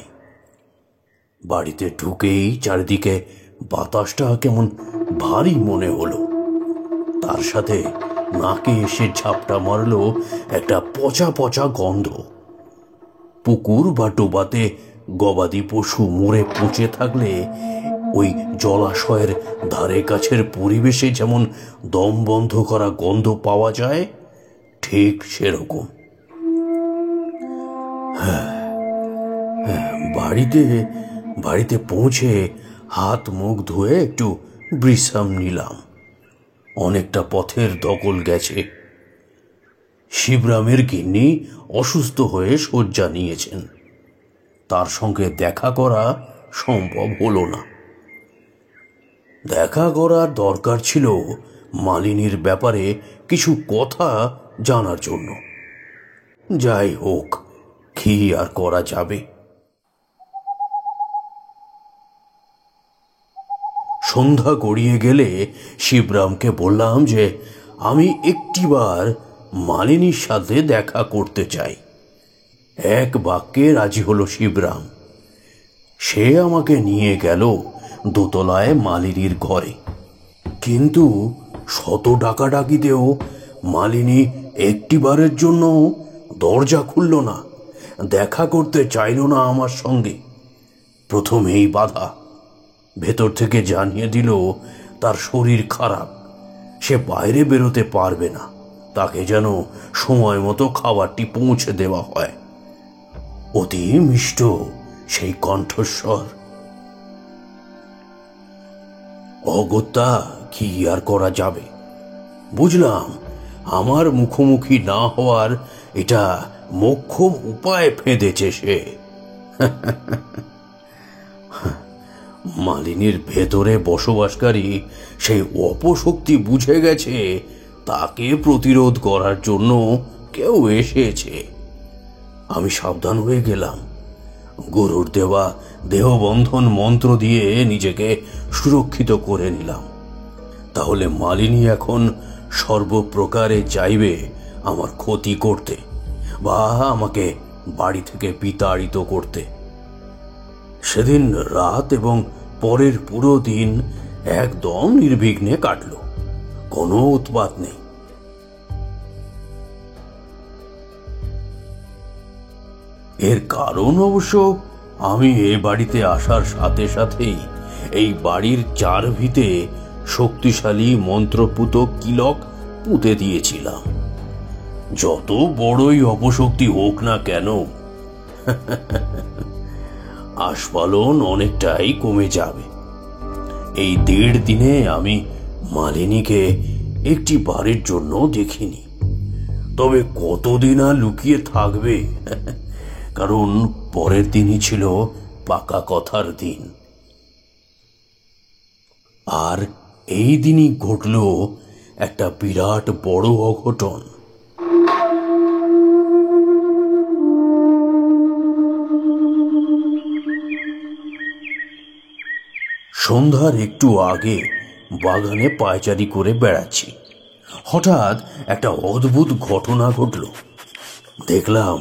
বাড়িতে ঢুকেই চারিদিকে বাতাসটা কেমন ভারী মনে হলো। তার সাথে নাকে এসে ঝাপটা মারল একটা পচা পচা গন্ধ। পুকুর বা ডোবাতে গবাদি পশু মরে পচে থাকলে ওই জলাশয়ের ধারে কাছের পরিবেশে যেমন দম বন্ধ করা গন্ধ পাওয়া যায়, ঠিক সেরকম। বাড়িতে পৌঁছে হাত মুখ ধুয়ে একটু বিশ্রাম নিলাম। অনেকটা পথের দখল গেছে। শিবরামের গিন্নি অসুস্থ হয়ে শয্যা নিয়েছেন। তার সঙ্গে দেখা করা সম্ভব হলো না। দেখা করার দরকার ছিল মালিনীর ব্যাপারে কিছু কথা জানার জন্য। যাই হোক, কি আর করা যাবে। সন্ধ্যা গড়িয়ে গেলে শিবরামকে বললাম যে আমি একটিবার মালিনীর সাথে দেখা করতে চাই। এক বাক্যে রাজি হলো শিবরাম। সে আমাকে নিয়ে গেল দোতলায় মালিনীর ঘরে। কিন্তু শত ডাকাডাকিতেও মালিনী একটিবারের জন্য দরজা খুলল না, দেখা করতে চাইল না আমার সঙ্গে। প্রথমেই বাধা। ভেতর থেকে জানিয়ে দিল তার শরীর খারাপ, সে বাইরে বেরোতে পারবে না, তাকে যেন সময় মতো খাবারটি পৌঁছে দেওয়া হয়। অতি মিষ্ট সেই কণ্ঠস্বর। অগত্যা কি আর করা যাবে। বুঝলাম আমার মুখোমুখি না হওয়ার এটা মোক্ষম উপায় ফেঁদেছে সে। মালিনীর ভেতরে বসবাসকারী সেই অপশক্তি বুঝে গেছে তাকে প্রতিরোধ করার জন্য কেউ এসেছে। আমি সাবধান হয়ে গেলাম। গুরুর দেওয়া দেহবন্ধন মন্ত্র দিয়ে নিজেকে সুরক্ষিত করে নিলাম। তাহলে মালিনী এখন সর্বপ্রকারে চাইবে আমার ক্ষতি করতে বা আমাকে বাড়ি থেকে বিতাড়িত করতে। সেদিন রাত এবং পরের পুরো দিন একদম নির্বিঘ্নে কাটল, কোনো উৎপাত নেই। এর কারণ অবশ্য আমি এ বাড়িতে আসার সাথে সাথেই এই বাড়ির চার ভিতে শক্তিশালী মন্ত্রপুত কিলক পুঁতে দিয়েছিলাম। যত বড়ই অপশক্তি হোক না কেন, আস্ফালন অনেকটাই কমে যাবে। এই 1.5 দিনে আমি মালিনীকে একটি বারের জন্য দেখিনি। তবে কতদিন আর লুকিয়ে থাকবে, কারণ পরের দিনই ছিল পাকা কথার দিন। আর এই দিনই ঘটল একটা বিরাট বড় অঘটন। সন্ধ্যার একটু আগে বাগানে পায়চারি করে বেড়াচ্ছি, হঠাৎ একটা অদ্ভুত ঘটনা ঘটল। দেখলাম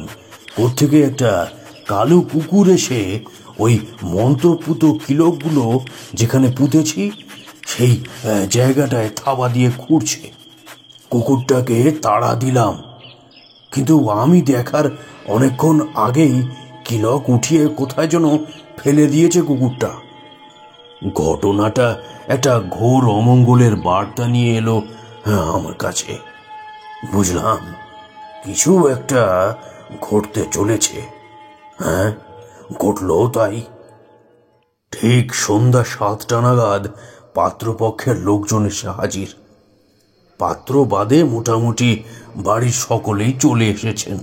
কোত্থেকে একটা কালো কুকুর এসে ওই মন্ত্রপুত কিলকগুলো যেখানে পুঁতেছি সেই জায়গাটায় থাবা দিয়ে খুঁড়ছে। কুকুরটাকে তাড়া দিলাম, কিন্তু আমি দেখার অনেকক্ষণ আগেই কিলক উঠিয়ে কোথায় যেন ফেলে দিয়েছে কুকুরটা। ঘটনাটা একটা ঘোর অমঙ্গলের বার্তা নিয়ে এলো আমার কাছে। বুঝলাম কিছু একটা ঘটতে চলেছে। হ্যাঁ, ঘটল তাই। ঠিক সন্ধ্যা 7টা নাগাদ পাত্রপক্ষের লোকজন এসে হাজির। পাত্র বাদে মোটামুটি বাড়ির সকলেই চলে এসেছেন।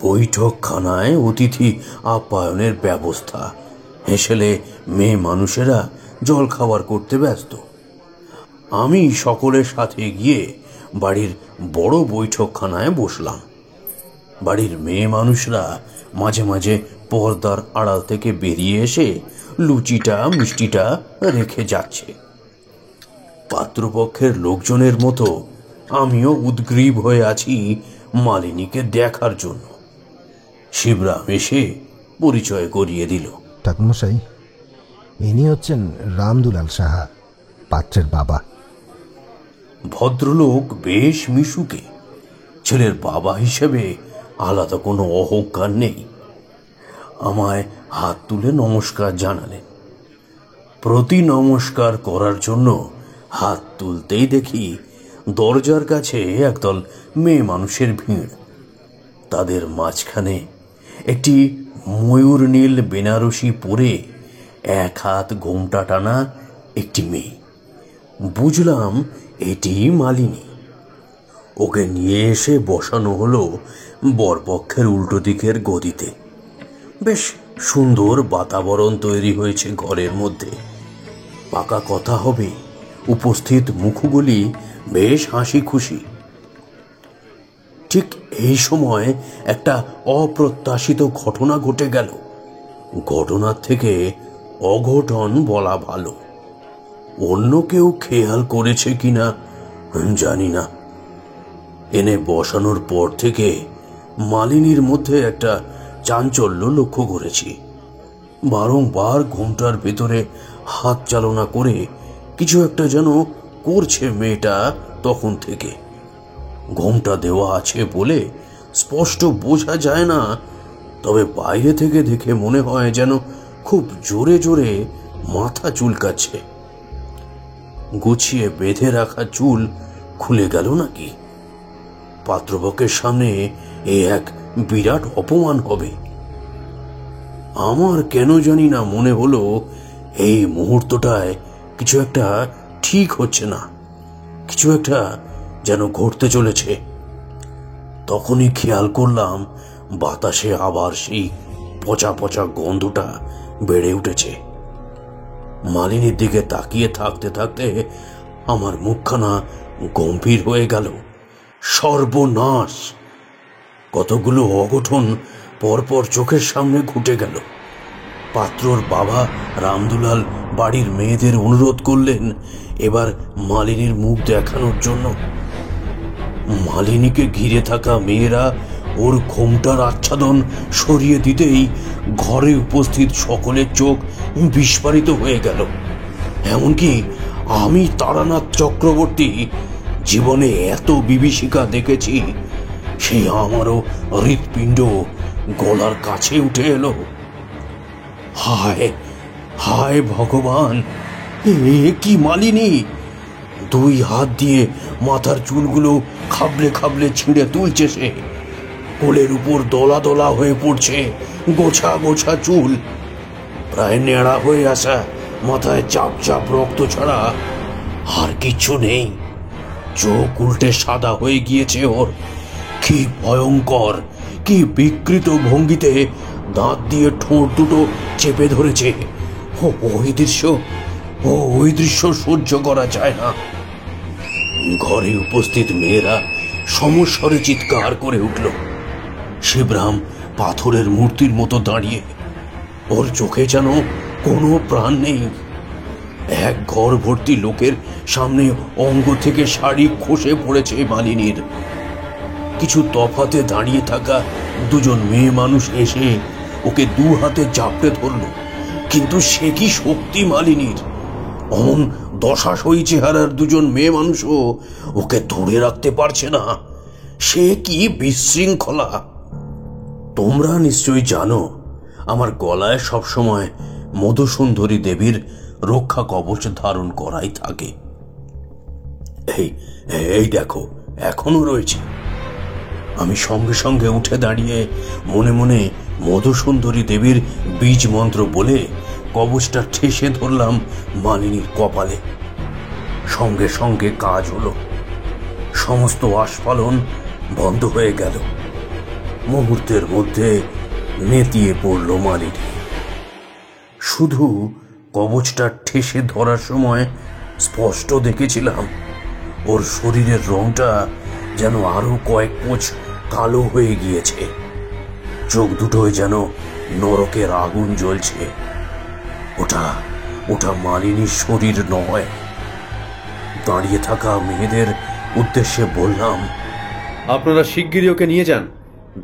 বৈঠকখানায় অতিথি আপ্যায়নের ব্যবস্থা। হেসেলে মেয়ে মানুষেরা জল খাবার করতে ব্যস্ত। আমি সকলের সাথে গিয়ে বাড়ির বড় বৈঠকখানায় বসলাম। বাড়ির মেয়ে মানুষরা মাঝে মাঝে পর্দার আড়াল থেকে বেরিয়ে এসে লুচিটা মিষ্টিটা রেখে যাচ্ছে। পাত্রপক্ষের লোকজনের মতো আমিও উদ্গ্রীব হয়ে আছি মালিনীকে দেখার জন্য। শিবরাম এসে পরিচয় করিয়ে দিল। ঠাকুরমশাই, ইনি হচ্ছেন রামদুলাল সাহা, পাত্রের বাবা। ভদ্রলোক বেশ মিশুকে। ছেলের বাবা হিসেবে আলাদা কোনো অহংকার নেই। আমায় হাত তুলে নমস্কার জানালেন। প্রতি নমস্কার করার জন্য হাত তুলতেই দেখি দরজার কাছে একদল মেয়ে মানুষের ভিড়। তাদের মাঝখানে একটি ময়ূর নীল বেনারসি পরে এক হাত ঘোমটা টানা একটি মেয়ে। বুঝলাম এটি মালিনী। ওকে নিয়ে এসে বসানো হলো বরপক্ষের উল্টো দিকের গদিতে। বেশ সুন্দর বাতাবরণ তৈরি হয়েছে ঘরের মধ্যে। পাকা কথা হবে, উপস্থিত মুখগুলি বেশ হাসি খুশি। ঠিক এই সময় একটা অপ্রত্যাশিত ঘটনা ঘটে গেল। ঘটনার থেকে অঘটন বলা ভালো। অন্য কেউ খেয়াল করেছে কিনা জানি না। এনে বসানোর পর থেকে মালিনীর মধ্যে একটা চাঞ্চল্য লক্ষ্য করেছি। বারংবার ঘোমটার ভেতরে হাত চালনা করে কিছু একটা যেন করছে মেয়েটা তখন থেকে। ঘোমটা দেওয়া আছে বলে স্পষ্ট বোঝা যায় না, তবে বাইরে থেকে দেখে মনে হয় যেন খুব জোরে জোরে মাথা চুলকাচ্ছে। গুছিয়ে বেঁধে রাখা চুল খুলে গেল নাকি? পাত্রপক্ষের সামনে এ এক বিরাট অপমান হবে। আমার কেন জানি না মনে হলো এই মুহূর্তটায় কিছু একটা ঠিক হচ্ছে না, কিছু একটা যেন ঘটতে চলেছে। তখনই খেয়াল করলাম বাতাসে আবার সেই পচা পচা গন্ধটা বেড়ে উঠেছে। মালিনীর দিকে তাকিয়ে থাকতে থাকতে আমার মুখখানা গম্ভীর হয়ে গেল। সর্বনাশ! কতগুলো অঘটন পরপর চোখের সামনে ঘটে গেল। পাত্রর বাবা রামদুলাল বাড়ির মেয়েদের অনুরোধ করলেন এবার মালিনীর মুখ দেখানোর জন্য। মালিনীকে ঘিরে থাকা মেয়েরা ওর ঘোমটার আচ্ছাদন সরিয়ে দিতেই ঘরে উপস্থিত সকলের চোখ বিস্ফারিত হয়ে গেল। এমনকি আমি তারানাথ চক্রবর্তী জীবনে এত বিভীষিকা দেখেছি, সেই আমারও হৃৎপিণ্ড গলার কাছে উঠে এলো। হায় হায় ভগবান, এ কি মালিনী! 2 হাত দিয়ে মাথার চুলগুলো খাবলে খাবলে ছিঁড়ে তুলছে সে। কোলের উপর দলা দলা হয়ে পড়ছে গোছা গোছা চুল। প্রায় নেড়া হয়ে আসা মাথায় চাপ চাপ রক্ত ছাড়া আর কিচ্ছু নেই। চোখ উল্টে সাদা হয়ে গিয়েছে ওর। কি ভয়ঙ্কর, কি বিকৃত ভঙ্গিতে দাঁত দিয়ে ঠোঁট দুটো চেপে ধরেছে। ওই দৃশ্য সহ্য করা যায় না। ঘরে উপস্থিত মেয়েরা সমস্বরে চিৎকার করে উঠল। শিবরাম পাথরের মূর্তির মতো দাঁড়িয়ে, ওর চোখে যেন কোনো প্রাণ নেই। এক ঘর ভর্তি লোকের সামনে অঙ্গ থেকে শাড়ি খসে পড়েছে মালিনীর। কিছু তফাতে দাঁড়িয়ে থাকা দুজন মেয়ে মানুষ এসে ওকে দু হাতে চাপড়ে ধরল, কিন্তু সে কি শক্তি মালিনীর! অমন দশাশয়ী চেহারার দুজন মেয়ে মানুষও ওকে ধরে রাখতে পারছে না। সে কি বিশৃঙ্খলা! তোমরা নিশ্চয়ই জানো আমার গলায় সবসময় মধুসুন্দরী দেবীর রক্ষা কবচ ধারণ করাই থাকে। এই দেখো, এখনো রয়েছে। আমি সঙ্গে সঙ্গে উঠে দাঁড়িয়ে মনে মনে মধুসুন্দরী দেবীর বীজ মন্ত্র বলে কবচটা ঠেসে ধরলাম মালিনীর কপালে। সঙ্গে সঙ্গে কাজ হলো। সমস্ত আস্ফালন বন্ধ হয়ে গেল। মুহূর্তের মধ্যে নেতিয়ে পড়ল মালিনী। শুধু কবচটা ঠেসে ধরার সময় স্পষ্ট দেখেছিলাম ওর শরীরের রংটা যেন আরো কয়েক পোঁচ কালো হয়ে গিয়েছে। চোখ দুটোয় যেন নরকের আগুন জ্বলছে। ওটা মালিনীর শরীর নয়। দাঁড়িয়ে থাকা মেয়েদের উদ্দেশ্যে বললাম, আপনারা শিগগিরই ওকে নিয়ে যান,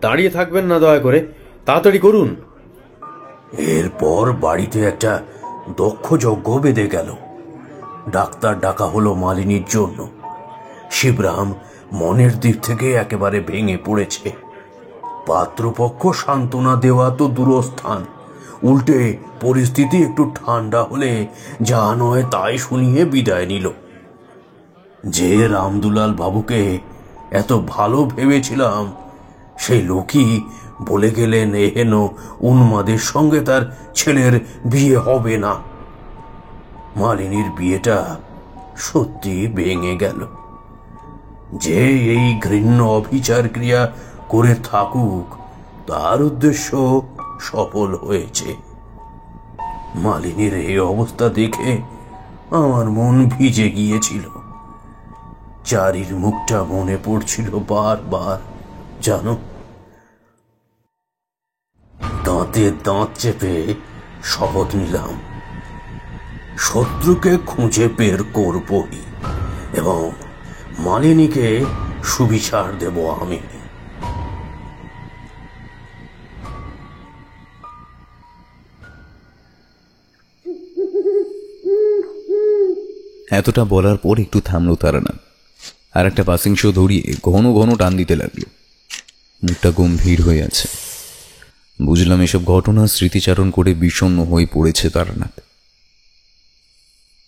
দাঁড়িয়ে থাকবেন না দয়া করে, তাড়াতাড়ি করুন। এরপর বাড়িতে একটা দক্ষ যজ্ঞ বেঁধে গেল। ডাক্তার ডাকা হলো মালিনীর জন্য। শিবরাম মনের দিক থেকে একেবারে ভেঙে পড়েছে। পাত্রপক্ষ সান্ত্বনা দেওয়া তো দূরস্থান, উল্টে পরিস্থিতি একটু ঠান্ডা হলে যা নয় তাই শুনিয়ে বিদায় নিল। যে রামদুলাল বাবুকে এত ভালো ভেবেছিলাম, সেই লোকই বলে গেলেন এহেন উন্মাদের সঙ্গে তার ছেলের বিয়ে হবে না। মালিনীর বিয়েটা সত্যি ভেঙে গেল। যে এই ঘৃণ্য অবিচার ক্রিয়া করে থাকুক, তার উদ্দেশ্য সফল হয়েছে। মালিনীর এই অবস্থা দেখে আমার মন ভিজে গিয়েছিল। চারির মুখটা মনে পড়ছিল বারবার, জানো। দাঁতে দাঁত চেপে শপথ নিলাম, শত্রুকে খুঁজে বের করবই এবং মালিনীকে সুবিচার দেব আমি। এতটা বলার পর একটু থামলো তারানাথ, আর একটা পাসিং শো ধরিয়ে ঘন ঘন টান দিতে লাগলো। মুখটা গম্ভীর হয়ে আছে। বুঝলাম এসব ঘটনা স্মৃতিচারণ করে বিষণ্ণ হয়ে পড়েছে তারানাথ।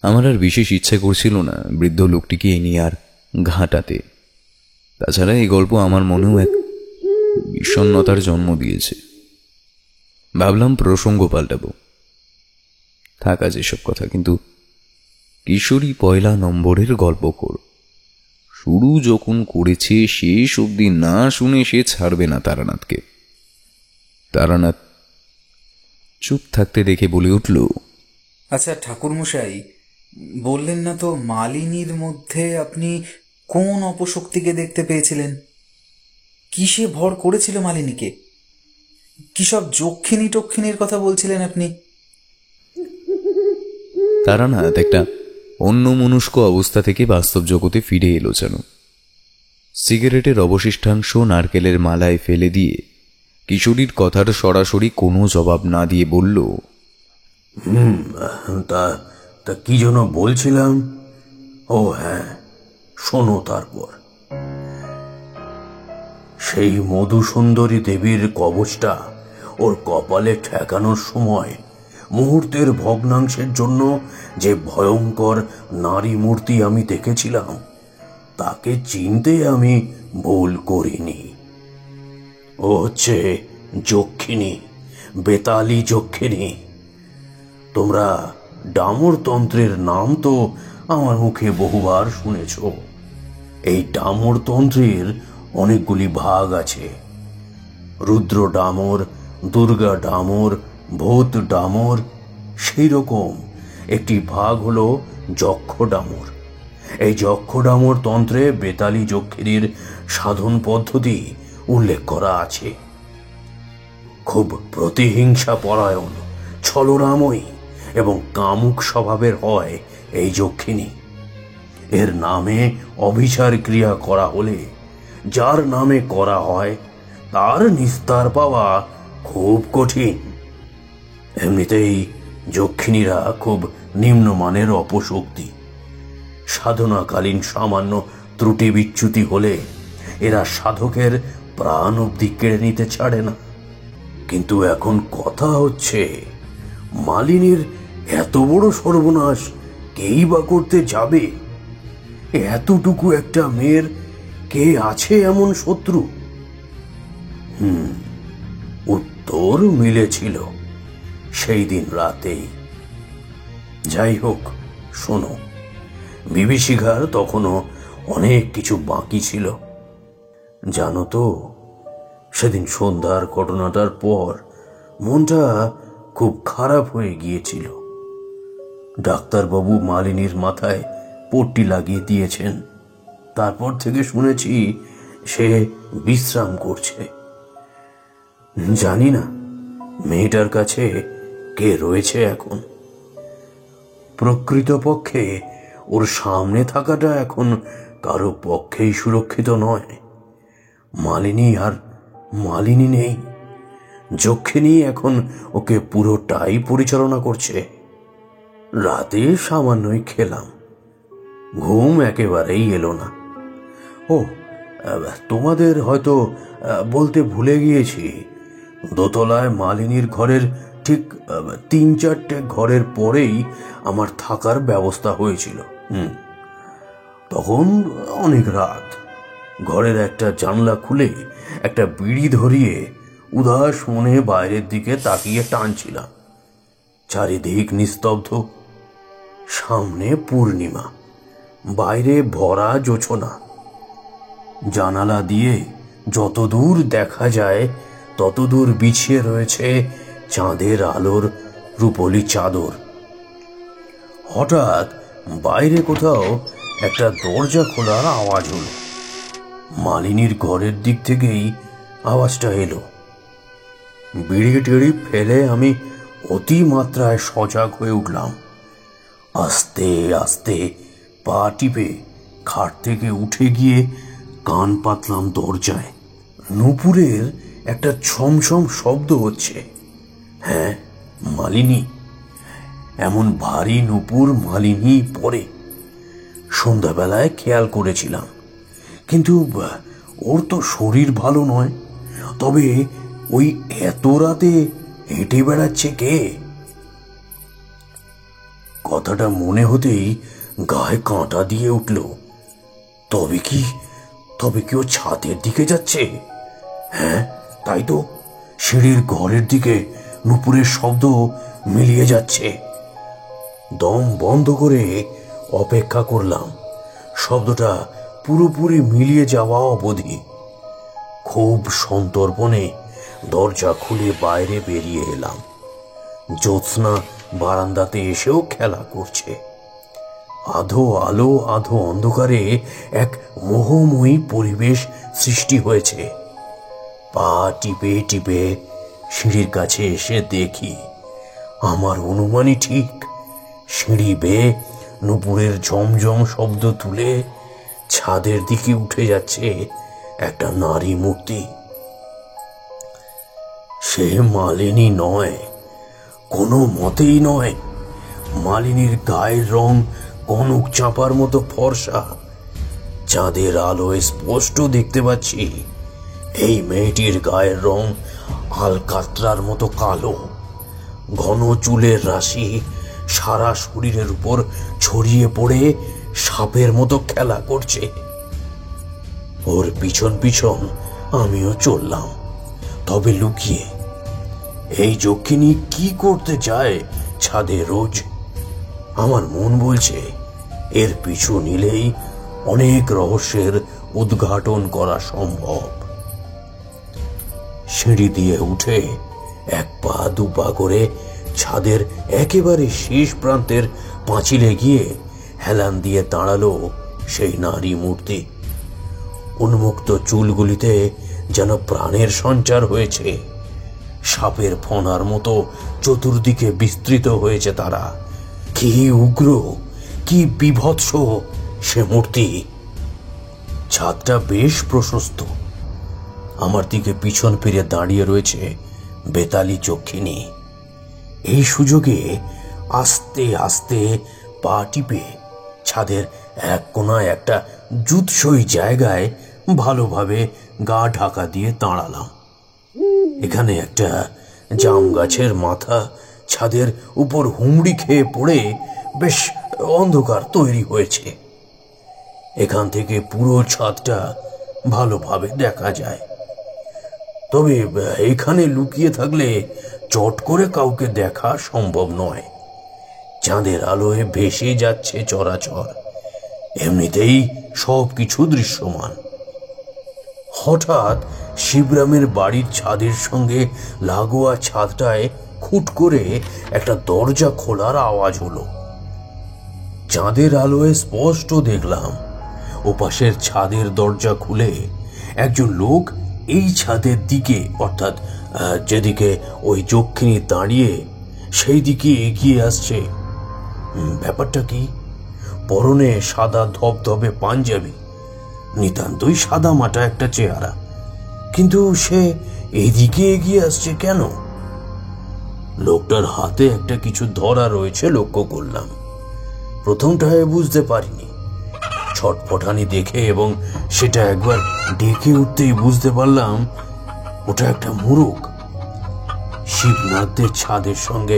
আমার আর বিশেষ ইচ্ছে করছিল না বৃদ্ধ লোকটিকে এ নিয়ে আর ঘাটাতে। তাছাড়া এই গল্প আমার মনেও এক বিষণ্ণতার জন্ম দিয়েছে। ভাবলাম প্রসঙ্গ পাল্টাবো, থাকা যেসব কথা। কিন্তু কিশোরী পয়লা নম্বরের গল্পকর শুরু যখন করেছে, শেষ অবধি না শুনে সে ছাড়বে না তারানাথকে। তারানাথ চুপ থাকতে দেখে বলে উঠল, আচ্ছা ঠাকুরমশাই, বললেন না তো মালিনীর মধ্যে আপনি কোন অপশক্তিকে দেখতে পেয়েছিলেন? কিসে ভর করেছিল মালিনীকে? কি সব যক্ষিণী টক্ষিণীর কথা বলছিলেন আপনি? তারানাথ একটা অন্যমনস্ক অবস্থা থেকে বাস্তব জগতে ফিরে এলো যেন। সিগারেটের অবশিষ্টাংশ নারকেলের মালায় ফেলে দিয়ে কিশোরীর কথার সরাসরি কোনো জবাব না দিয়ে বলল, তা কি যেন বলছিলাম? ও হ্যাঁ, শোনো। তারপর সেই মধুসুন্দরী দেবীর কবচটা ওর কপালে ঠেকানোর সময় মুহূর্তের ভগ্নাংশের জন্য যে ভয়ঙ্কর নারী মূর্তি আমি দেখেছিলাম, তাকে চিনতে আমি ভুল করিনি। ও হচ্ছে যক্ষিণী, বেতালি যক্ষিণী। তোমরা ডামরতন্ত্রের নাম তো আমার মুখে বহুবার শুনেছ। এই ডামরতন্ত্রের অনেকগুলি ভাগ আছে। রুদ্র ডামর, দুর্গা ডামর, ভূত ডামর, সেই রকম একটি ভাগ হলো যক্ষ ডামর। এই যক্ষ ডামর তন্ত্রে বেতালী যক্ষিণীর সাধন পদ্ধতি উল্লেখ করা আছে। খুব প্রতিহিংসা পরায়ণ, ছলরাময়ী এবং কামুক স্বভাবের হয় এই যক্ষিণী। এর নামে অভিচার ক্রিয়া করা হলে যার নামে করা হয় তার নিস্তার পাওয়া খুব কঠিন। এমনিতেই যক্ষিণীরা খুব নিম্নমানের অপশক্তি। সাধনাকালীন সামান্য ত্রুটি বিচ্যুতি হলে এরা সাধকের প্রাণ অবধি কেড়ে নিতে ছাড়ে না। কিন্তু এখন কথা হচ্ছে, মালিনীর এত বড় সর্বনাশ কেই বা করতে যাবে? এতটুকু একটা মেয়ের কে আছে এমন শত্রু? উত্তর মিলেছিল সেই দিন রাতেই। যাই হোক, শোনো, বিভীষিকার তখনও অনেক কিছু বাকি ছিল। জানো তো, সেদিন সন্ধ্যার ঘটনাটার পর মনটা খুব খারাপ হয়ে গিয়েছিল। ডাক্তারবাবু মালিনীর মাথায় পট্টি লাগিয়ে দিয়েছেন। তারপর থেকে শুনেছি সে বিশ্রাম করছে। জানি না মেয়েটার কাছে কে রয়েছে এখন। প্রকৃতপক্ষে ওর সামনে থাকাটা এখন কারো পক্ষেই সুরক্ষিত নয়। মালিনী আর মালিনী নেই, যক্ষিণী এখন ওকে পুরোটাই পরিচালনা করছে। রাতে সামান্যই খেলাম, ঘুম একেবারেই এলো না। ও, তোমাদের হয়তো বলতে ভুলে গিয়েছি, দোতলায় মালিনীর ঘরের ঠিক 3-4টে ঘরের পরেই আমার থাকার ব্যবস্থা হয়েছিল। তখন অনেক রাত। ঘরের একটা জানলা খুলে একটা বিড়ি ধরিয়ে উদাস মনে বাইরের দিকে তাকিয়ে টানছিলাম। চারিদিক নিস্তব্ধ, সামনে পূর্ণিমা, বাইরে ভরা জোছনা। জানালা দিয়ে যতদূর দেখা যায় ততদূর বিছিয়ে রয়েছে চাঁদের আলোর রূপলি চাদর। হঠাৎ বাইরে কোথাও একটা দরজা খোলার আওয়াজ হলো। মালিনীর ঘরের দিক থেকেই আওয়াজটা এলো। বিড়ি টিড়ি ফেলে আমি অতি মাত্রায় সজাগ হয়ে উঠলাম। আস্তে আস্তে পা টিপে খাট থেকে উঠে গিয়ে কান পাতলাম দরজায়। নূপুরের একটা ছমছম শব্দ হচ্ছে। হ্যাঁ, মালিনী। এমন ভারী নূপুর মালিনী পরে সন্ধ্যাবেলায় খেয়াল করেছিলাম, কিন্তু ওর তো শরীর ভালো নয়। তবে ওই এত রাতে হেঁটে বেড়াচ্ছে কে? কথাটা মনে হতেই গায়ে কাঁটা দিয়ে উঠল। তবে কি ও ছাদের দিকে যাচ্ছে? হ্যাঁ, তাই তো। সিঁড়ির ঘরের দিকে নূপুরের শব্দ মিলিয়ে যাচ্ছে। দম বন্ধ করে অপেক্ষা করলাম শব্দটা পুরোপুরি মিলিয়ে যাওয়া অবধি। খুব সন্তর্পণে দরজা খুলে বাইরে বেরিয়ে এলাম। জ্যোৎস্না বারান্দাতে এসেও খেলা করছে। আধো আলো আধো অন্ধকারে এক মোহময়ী পরিবেশ সৃষ্টি হয়েছে। পা টিপে টিপে সিঁড়ির কাছে এসে দেখি আমার অনুমানই ঠিক। সিঁড়ি বেয়ে নূপুরের ঝমঝম শব্দ তুলে ছাদের দিকে উঠে যাচ্ছে একটা নারী মূর্তি। সে মালিনী নয়, কোনো মতেই নয়। মালিনীর গায়ের রং কনক চাঁপার মতো ফর্সা। চাঁদের আলোয় স্পষ্ট দেখতে পাচ্ছি এই মেয়েটির গায়ের রং আলকাত্রার মতো কালো। ঘন চুলের রাশি সারা শরীরের উপর ছড়িয়ে পড়ে সাপের মতো খেলা করছে। ওর পিছন পিছন আমিও চললাম, তবে লুকিয়ে। এই যক্ষিণী কি করতে চায় ছাদে রোজ? আমার মন বলছে এর পিছু নিলেই অনেক রহস্যের উদ্ঘাটন করা সম্ভব। সিঁড়ি দিয়ে উঠে এক পা দু পা করে ছাদের একেবারে শেষ প্রান্তের পাঁচিলে গিয়ে হেলান দিয়ে দাঁড়ালো সেই নারী মূর্তি। উন্মুক্ত চুলগুলিতে যেন প্রাণের সঞ্চার হয়েছে, সাপের ফণার মতো চতুর্দিকে বিস্তৃত হয়েছে তারা। কি উগ্র, কি বিভৎস সে মূর্তি! ছাদটা বেশ প্রশস্ত। আমার দিকে পিছন ফিরে দাঁড়িয়ে রয়েছে বেতালি যক্ষিণী। এই সুযোগে আস্তে আস্তে পা টিপে ছাদের এক কোনায় একটা জুৎসই জায়গায় ভালোভাবে গা ঢাকা দিয়ে দাঁড়ালাম। এখানে একটা জাম গাছের মাথা ছাদের উপর হুমড়ি খেয়ে পড়ে বেশ অন্ধকার তৈরি হয়েছে। এখান থেকে পুরো ছাদটা ভালোভাবে দেখা যায়। তবে এখানে লুকিয়ে থাকলে চট করে কাউকে দেখা সম্ভব নয়। চাঁদের আলোয় ভেসে যাচ্ছে চরাচর, এমনিতেই সবকিছু দৃশ্যমান। হঠাৎ শিবরামের বাড়ির ছাদের সঙ্গে লাগোয়া ছাদটায় খুট করে একটা দরজা খোলার আওয়াজ হলো। চাঁদের আলোয় স্পষ্ট দেখলাম ওপাশের ছাদের দরজা খুলে একজন লোক এই ছাদের দিকে, অর্থাৎ যেদিকে ওই যক্ষিণী দাঁড়িয়ে সেই দিকে এগিয়ে আসছে। ব্যাপারটা কি? পরনে সাদা ধবধবে পাঞ্জাবি, নিতান্তই সাদা মাটা একটা চেহারা, কিন্তু সে এদিকে এগিয়ে আসছে কেন? লোকটার হাতে একটা কিছু ধরা রয়েছে লক্ষ্য করলাম। প্রথমটায় বুঝতে পারিনি, ছটফটানি দেখে এবং সেটা একবার ডেকে উঠতেই বুঝতে পারলাম ওটা একটা মোরগ। শিবনাথদের ছাদের সঙ্গে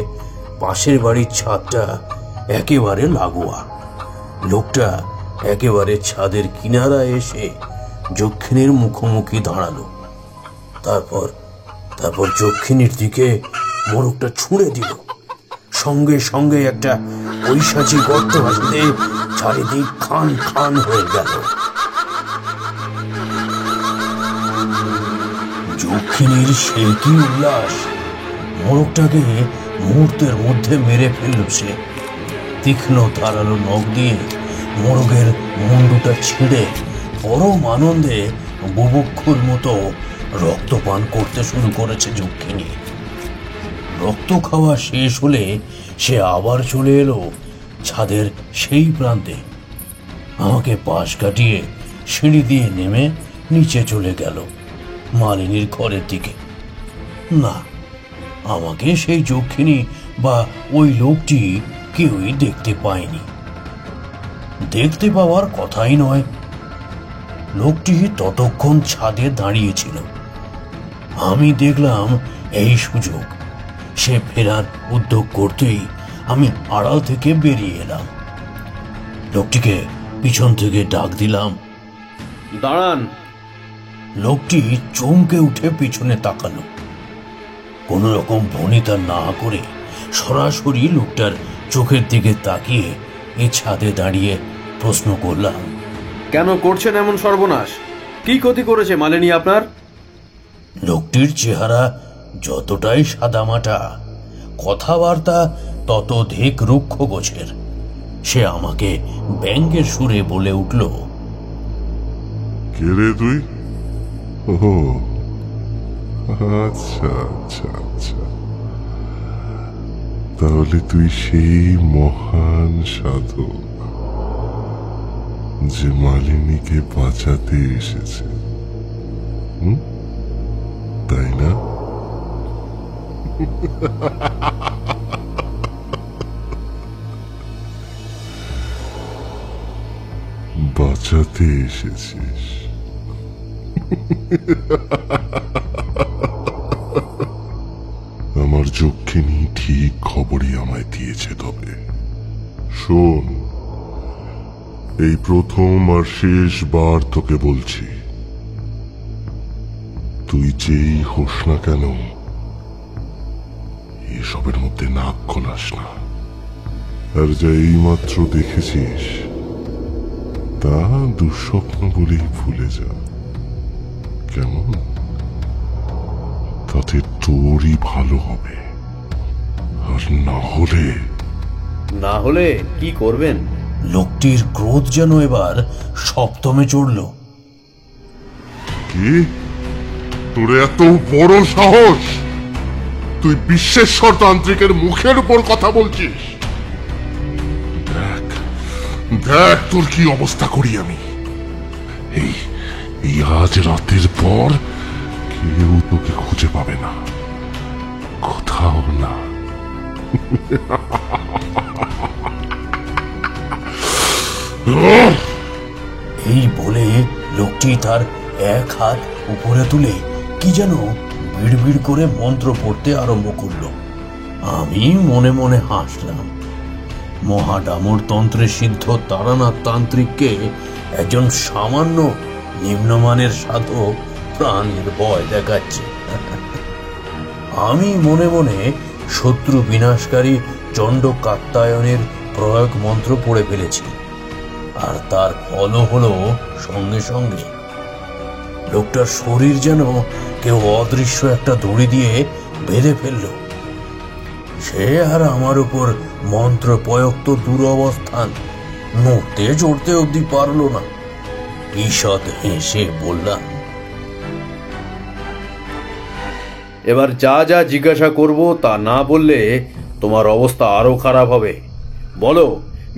পাশের বাড়ির ছাদটা একেবারে লাগোয়া। লোকটা একেবারে ছাদের কিনারায় এসে যক্ষিণীর মুখোমুখি দাঁড়ালো। তারপর যক্ষিণীর দিকে মোরগটা ছুঁড়ে দিল। সঙ্গে সঙ্গে একটা ঐশাচী গর্ত আসতে চারিদিক খান খান হয়ে গেল। যক্ষিণীর সে কি উল্লাস! মোরগটাকে মুহূর্তের মধ্যে মেরে ফেলল সে। তীক্ষ্ণ ধারালো নখ দিয়ে মোরগের মুন্ডুটা ছিঁড়ে পরম আনন্দে বুভুক্ষুর মতো রক্তপান করতে শুরু করেছে যক্ষিণী। রক্ত খাওয়া শেষ হলে সে আবার চলে এলো ছাদের সেই প্রান্তে। আমাকে পাশ কাটিয়ে সিঁড়ি দিয়ে নেমে নিচে চলে গেল মালিনীর ঘরের দিকে। না, আমাকে সেই যক্ষিণী বা ওই লোকটি কেউই দেখতে পায়নি। দেখতে পাওয়ার কথাই নয়। লোকটি ততক্ষণ ছাদে দাঁড়িয়েছিল। আমি দেখলাম এই সুযোগ। সে ফেরার উদ্যোগ করতেই আমি আড়াল থেকে বেরিয়ে এলাম। লোকটিকে পিছন থেকে ডাক দিলাম, দাঁড়ান। লোকটি চমকে উঠে পিছনে তাকালো। কোন রকম ভনিতা না করে সরাসরি লোকটার চোখের দিকে তাকিয়ে এ ছাদে দাঁড়িয়ে প্রশ্ন করলাম, কেন করছেন এমন সর্বনাশ? কি ক্ষতি করেছে মালিনী আপনার? লোকটির চেহারা যতটাই সাদামাটা, কথাবার্তা ততোধিক রুক্ষ গোছের। সে আমাকে ব্যঙ্গের সুরে বলে উঠল, কে রে তুই? ও আচ্ছা আচ্ছা আচ্ছা, তাহলে তুই সেই মহান সাধক যে মালিনীকে বাঁচাতে এসেছে, তাই না? বাঁচাতে এসেছিস? আমার যক্ষিণী ঠিক খবরই আমায় দিয়েছে। তবে শোন, এই প্রথম আর শেষবার তোকে বলছি, তুই যেই হোস না কেন এসবের মধ্যে নাক গলাস না। আর যা এইমাত্র দেখেছিস তা দুঃস্বপ্ন বলেই ভুলে যা, কেমন? তাতে তোরই ভালো হবে। আর না হলে কি করবেন? লোকটির ক্রোধ যেন এবার সপ্তমে চড়ল। কি, তোর এত বড় সাহস? তুই বিশ্বেশ্বর তান্ত্রিকের মুখের উপর কথা বলছিস? দেখ দেখ তোর কি অবস্থা করি আমি। এই আজ রাতের পর কেউ তোকে খুঁজে পাবে না, কোথাও না। এই বলে লোকটি তার এক হাত উপরে তুলে কি যেন বিড়বিড় করে মন্ত্র পড়তে আরম্ভ করল। আমি মনে মনে হাসলাম। মহাডামর তন্ত্রে সিদ্ধ তারানাথ তান্ত্রিককে একজন সামান্য নিম্নমানের সাধক প্রাণের ভয় দেখাচ্ছে। আমি মনে মনে শত্রু বিনাশকারী চণ্ড কাত্যায়নের প্রয়োগ মন্ত্র পড়ে ফেলেছি, আর তার ফলও হলো সঙ্গে সঙ্গে লোকটার শরীর যেন কেউ অদৃশ্য একটা দড়ি দিয়ে বেঁধে ফেলল। সে আর আমার উপর মন্ত্র প্রয়োক্ত দুরবস্থান নড়তে চড়তে অব্দি পারল না। ঈষৎ হেসে বললাম, এবার যা যা জিজ্ঞাসা করব তা না বললে তোমার অবস্থা আরো খারাপ হবে। বলো,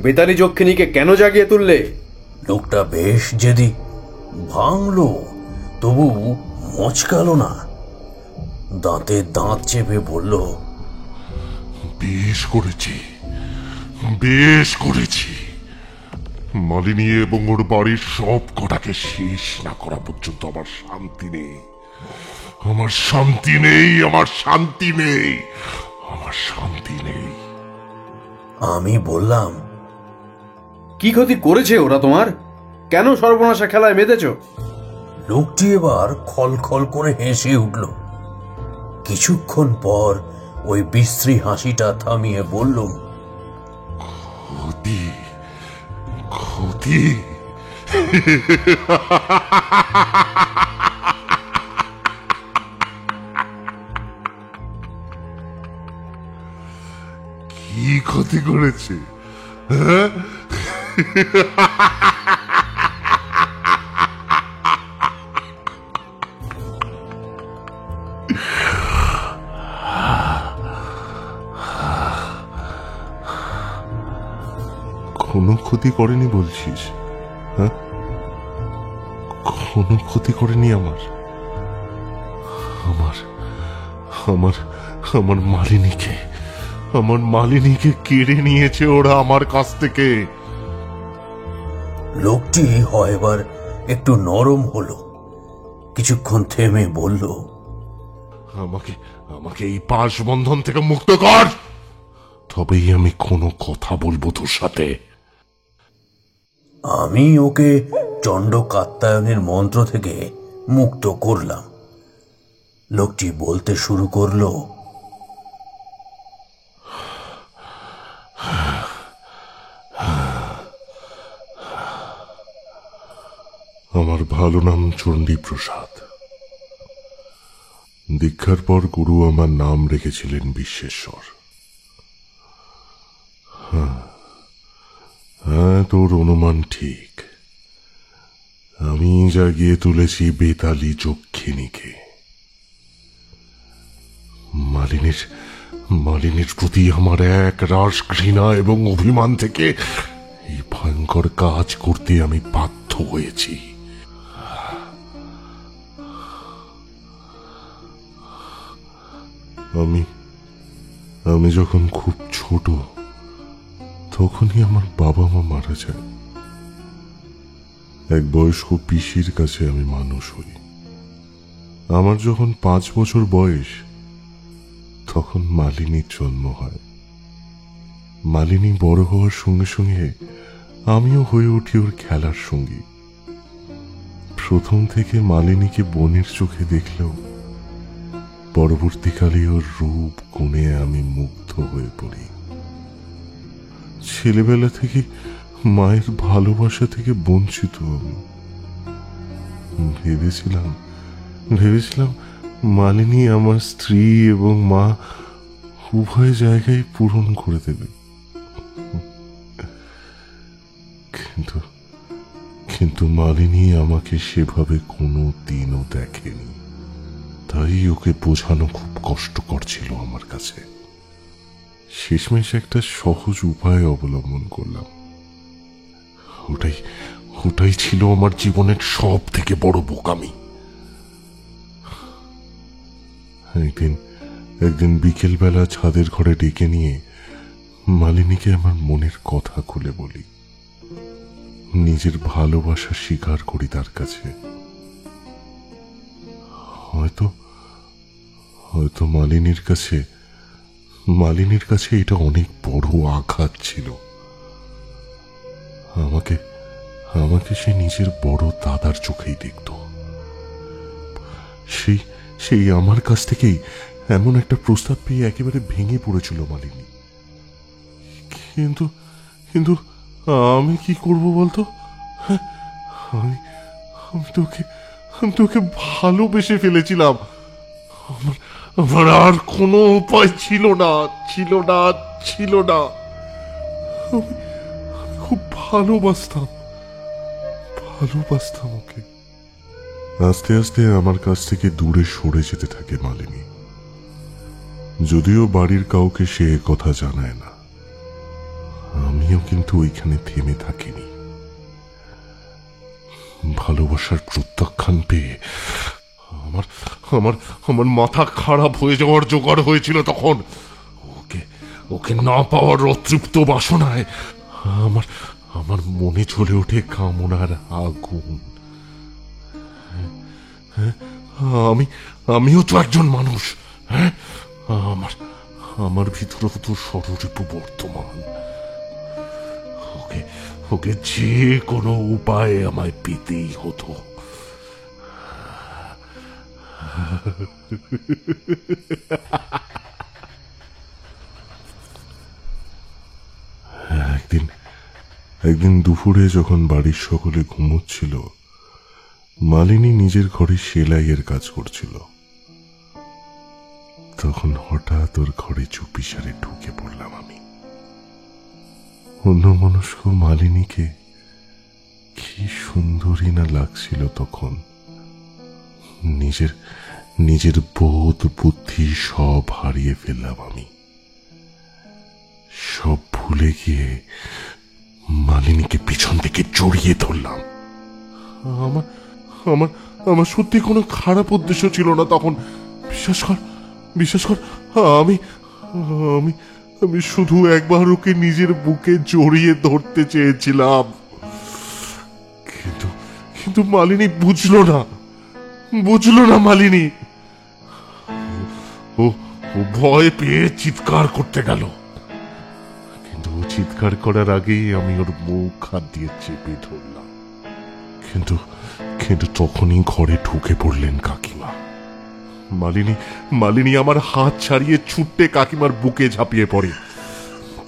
বেতালি যক্ষিণীকে কেন জাগিয়ে তুললে? লোকটা বেশ জেদি, ভাঙলো তবু মচকালো না। দাঁতে দাঁত চেপে বলল, বেশ করেছি, বেশ করেছি। মালিনী এবং ওর বাড়ির সব কটাকে শেষ না করা পর্যন্ত আমার শান্তি নেই, আমার শান্তি নেই, আমার শান্তি নেই, আমার শান্তি নেই। আমি বললাম, কি ক্ষতি করেছে ওরা তোমার? কেন সর্বনাশা খেলায় মেতেছ? লোকটি এবার খলখল করে হেসে উঠল। কিছুক্ষণ পর ওই বিশ্রী হাসিটা থামিয়ে বলল, ক্ষতি, ক্ষতি। কি ক্ষতি করেছে? হ্যাঁ, কোনো ক্ষতি করেনি বলছিস? হ্যাঁ, কোনো ক্ষতি করেনি আমার আমার আমার আমার মালিনীকে, আমার মালিনীকে কেড়ে নিয়েছে ওরা আমার কাছ থেকে। লোকটি হয় এবার একটু নরম হলো। কিছুক্ষণ থেমে বলল, আমাকে আমাকে এই পাশ বন্ধন থেকে মুক্ত কর, তবেই আমি কোনো কথা বলবো তোর সাথে। আমি ওকে চণ্ড কাত্যায়নের মন্ত্র থেকে মুক্ত করলাম। লোকটি বলতে শুরু করলো, আমার ভালো নাম চণ্ডী প্রসাদ। দীক্ষার পর গুরু আমার নাম রেখেছিলেন বিশ্বেশ্বর। হ্যাঁ, তোর অনুমান ঠিক। আমি জাগিয়ে তুলেছি বেতালি যক্ষিণীকে। মালিনীর প্রতি আমার এক রাস ঘৃণা এবং অভিমান থেকে এই ভয়ঙ্কর কাজ করতে আমি বাধ্য হয়েছি। আমি যখন খুব ছোট তখনই আমার বাবা মা মারা যায়। এক বয়স্ক পিসির কাছে আমি মানুষ হই। আমার যখন 5 বছর বয়স তখন মালিনীর জন্ম হয়। মালিনী বড় হওয়ার সঙ্গে সঙ্গে আমিও হয়ে উঠি ওর খেলার সঙ্গী। প্রথম থেকে মালিনীকে বোনের চোখে দেখলেও পরবর্তীকালে ওর রূপ গুণে আমি মুগ্ধ হয়ে পড়ি। ছেলেবেলা থেকে মায়ের ভালোবাসা থেকে বঞ্চিত আমি। ভেবেছিলাম মালিনী আমার স্ত্রী এবং মা উভয় জায়গায় পূরণ করে দেবে। কিন্তু কিন্তু মালিনী আমাকে সেভাবে কোনো দিনও দেখেনি, তাই ওকে বোঝানো খুব কষ্টকর ছিল আমার কাছে। শেষমেশ একটা সহজ উপায় অবলম্বন করলাম। ওটাই ছিল আমার জীবনের সব থেকে বড় বোকামি। একদিন বিকেলবেলা ছাদের ঘরে ডেকে নিয়ে মালিনীকে আমার মনের কথা খুলে বলি, নিজের ভালোবাসা স্বীকার করি তার কাছে। হয়তো মালিনীর কাছে এটা অনেক বড় আঘাত ছিল। আমাকে সে নিজের বড় দাদার চোখেই দেখত। সেই আমার কাছ থেকেই এমন একটা প্রস্তাব পেয়ে একেবারে ভেঙে পড়েছিল মালিনী। কিন্তু আমি কি করব বলতো? আমি তোকে ভালোবেসে ফেলেছিলাম। আমার আর কোনো উপায় ছিল না। আমি খুব ভালোবাসতাম ওকে। আস্তে আস্তে আমার কাছ থেকে দূরে সরে যেতে থাকে মালিনী। যদিও বাড়ির কাউকে সে কথা জানায় না, আমিও কিন্তু ওইখানে থেমে থাকিনি। ভালোবাসার প্রত্যাখ্যান পেয়ে আমার মাথা খারাপ হয়ে যাওয়ার জোগাড় হয়েছিল তখন। ওকে না পাওয়ার অতৃপ্ত বাসনায় আমার মনে জ্বলে ওঠে কামনার আগুন। আমিও তো একজন মানুষ। হ্যাঁ, আমার ভিতরেও তো ষড়রিপু বর্তমান। ওকে যে কোনো উপায়ে আমায় পেতেই হতো। একদিন দুপুরে যখন বাড়ির সকলে ঘুমোচ্ছিল, মালিনী নিজের ঘরে সেলাইয়ের কাজ করছিল। তখন হঠাৎ ওর ঘরে চুপিসারে ঢুকে পড়লাম আমি। অন্যমনস্ক মালিনীকে কি সুন্দরী না লাগছিল তখন। নিজের বোধ বুদ্ধি সব হারিয়ে ফেললাম আমি। সব ভুলে গিয়ে মালিনীকে পিছন থেকে জড়িয়ে ধরলাম। আমার সত্যি কোনো খারাপ উদ্দেশ্য ছিল না তখন। বিশ্বাস কর আমি শুধু একবার ওকে নিজের বুকে জড়িয়ে ধরতে চেয়েছিলাম। কিন্তু মালিনী বুঝলো না মালিনী। ও ভয় পেয়ে চিৎকার করতে গেল, কিন্তু ও চিৎকার করার আগেই আমি ওর মুখ হাত দিয়ে চেপে ধরলাম। কিন্তু তখনই ঘরে ঢুকে পড়লেন কাকিমা। মালিনী আমার হাত ছাড়িয়ে ছুটে কাকিমার বুকে ঝাঁপিয়ে পড়ে।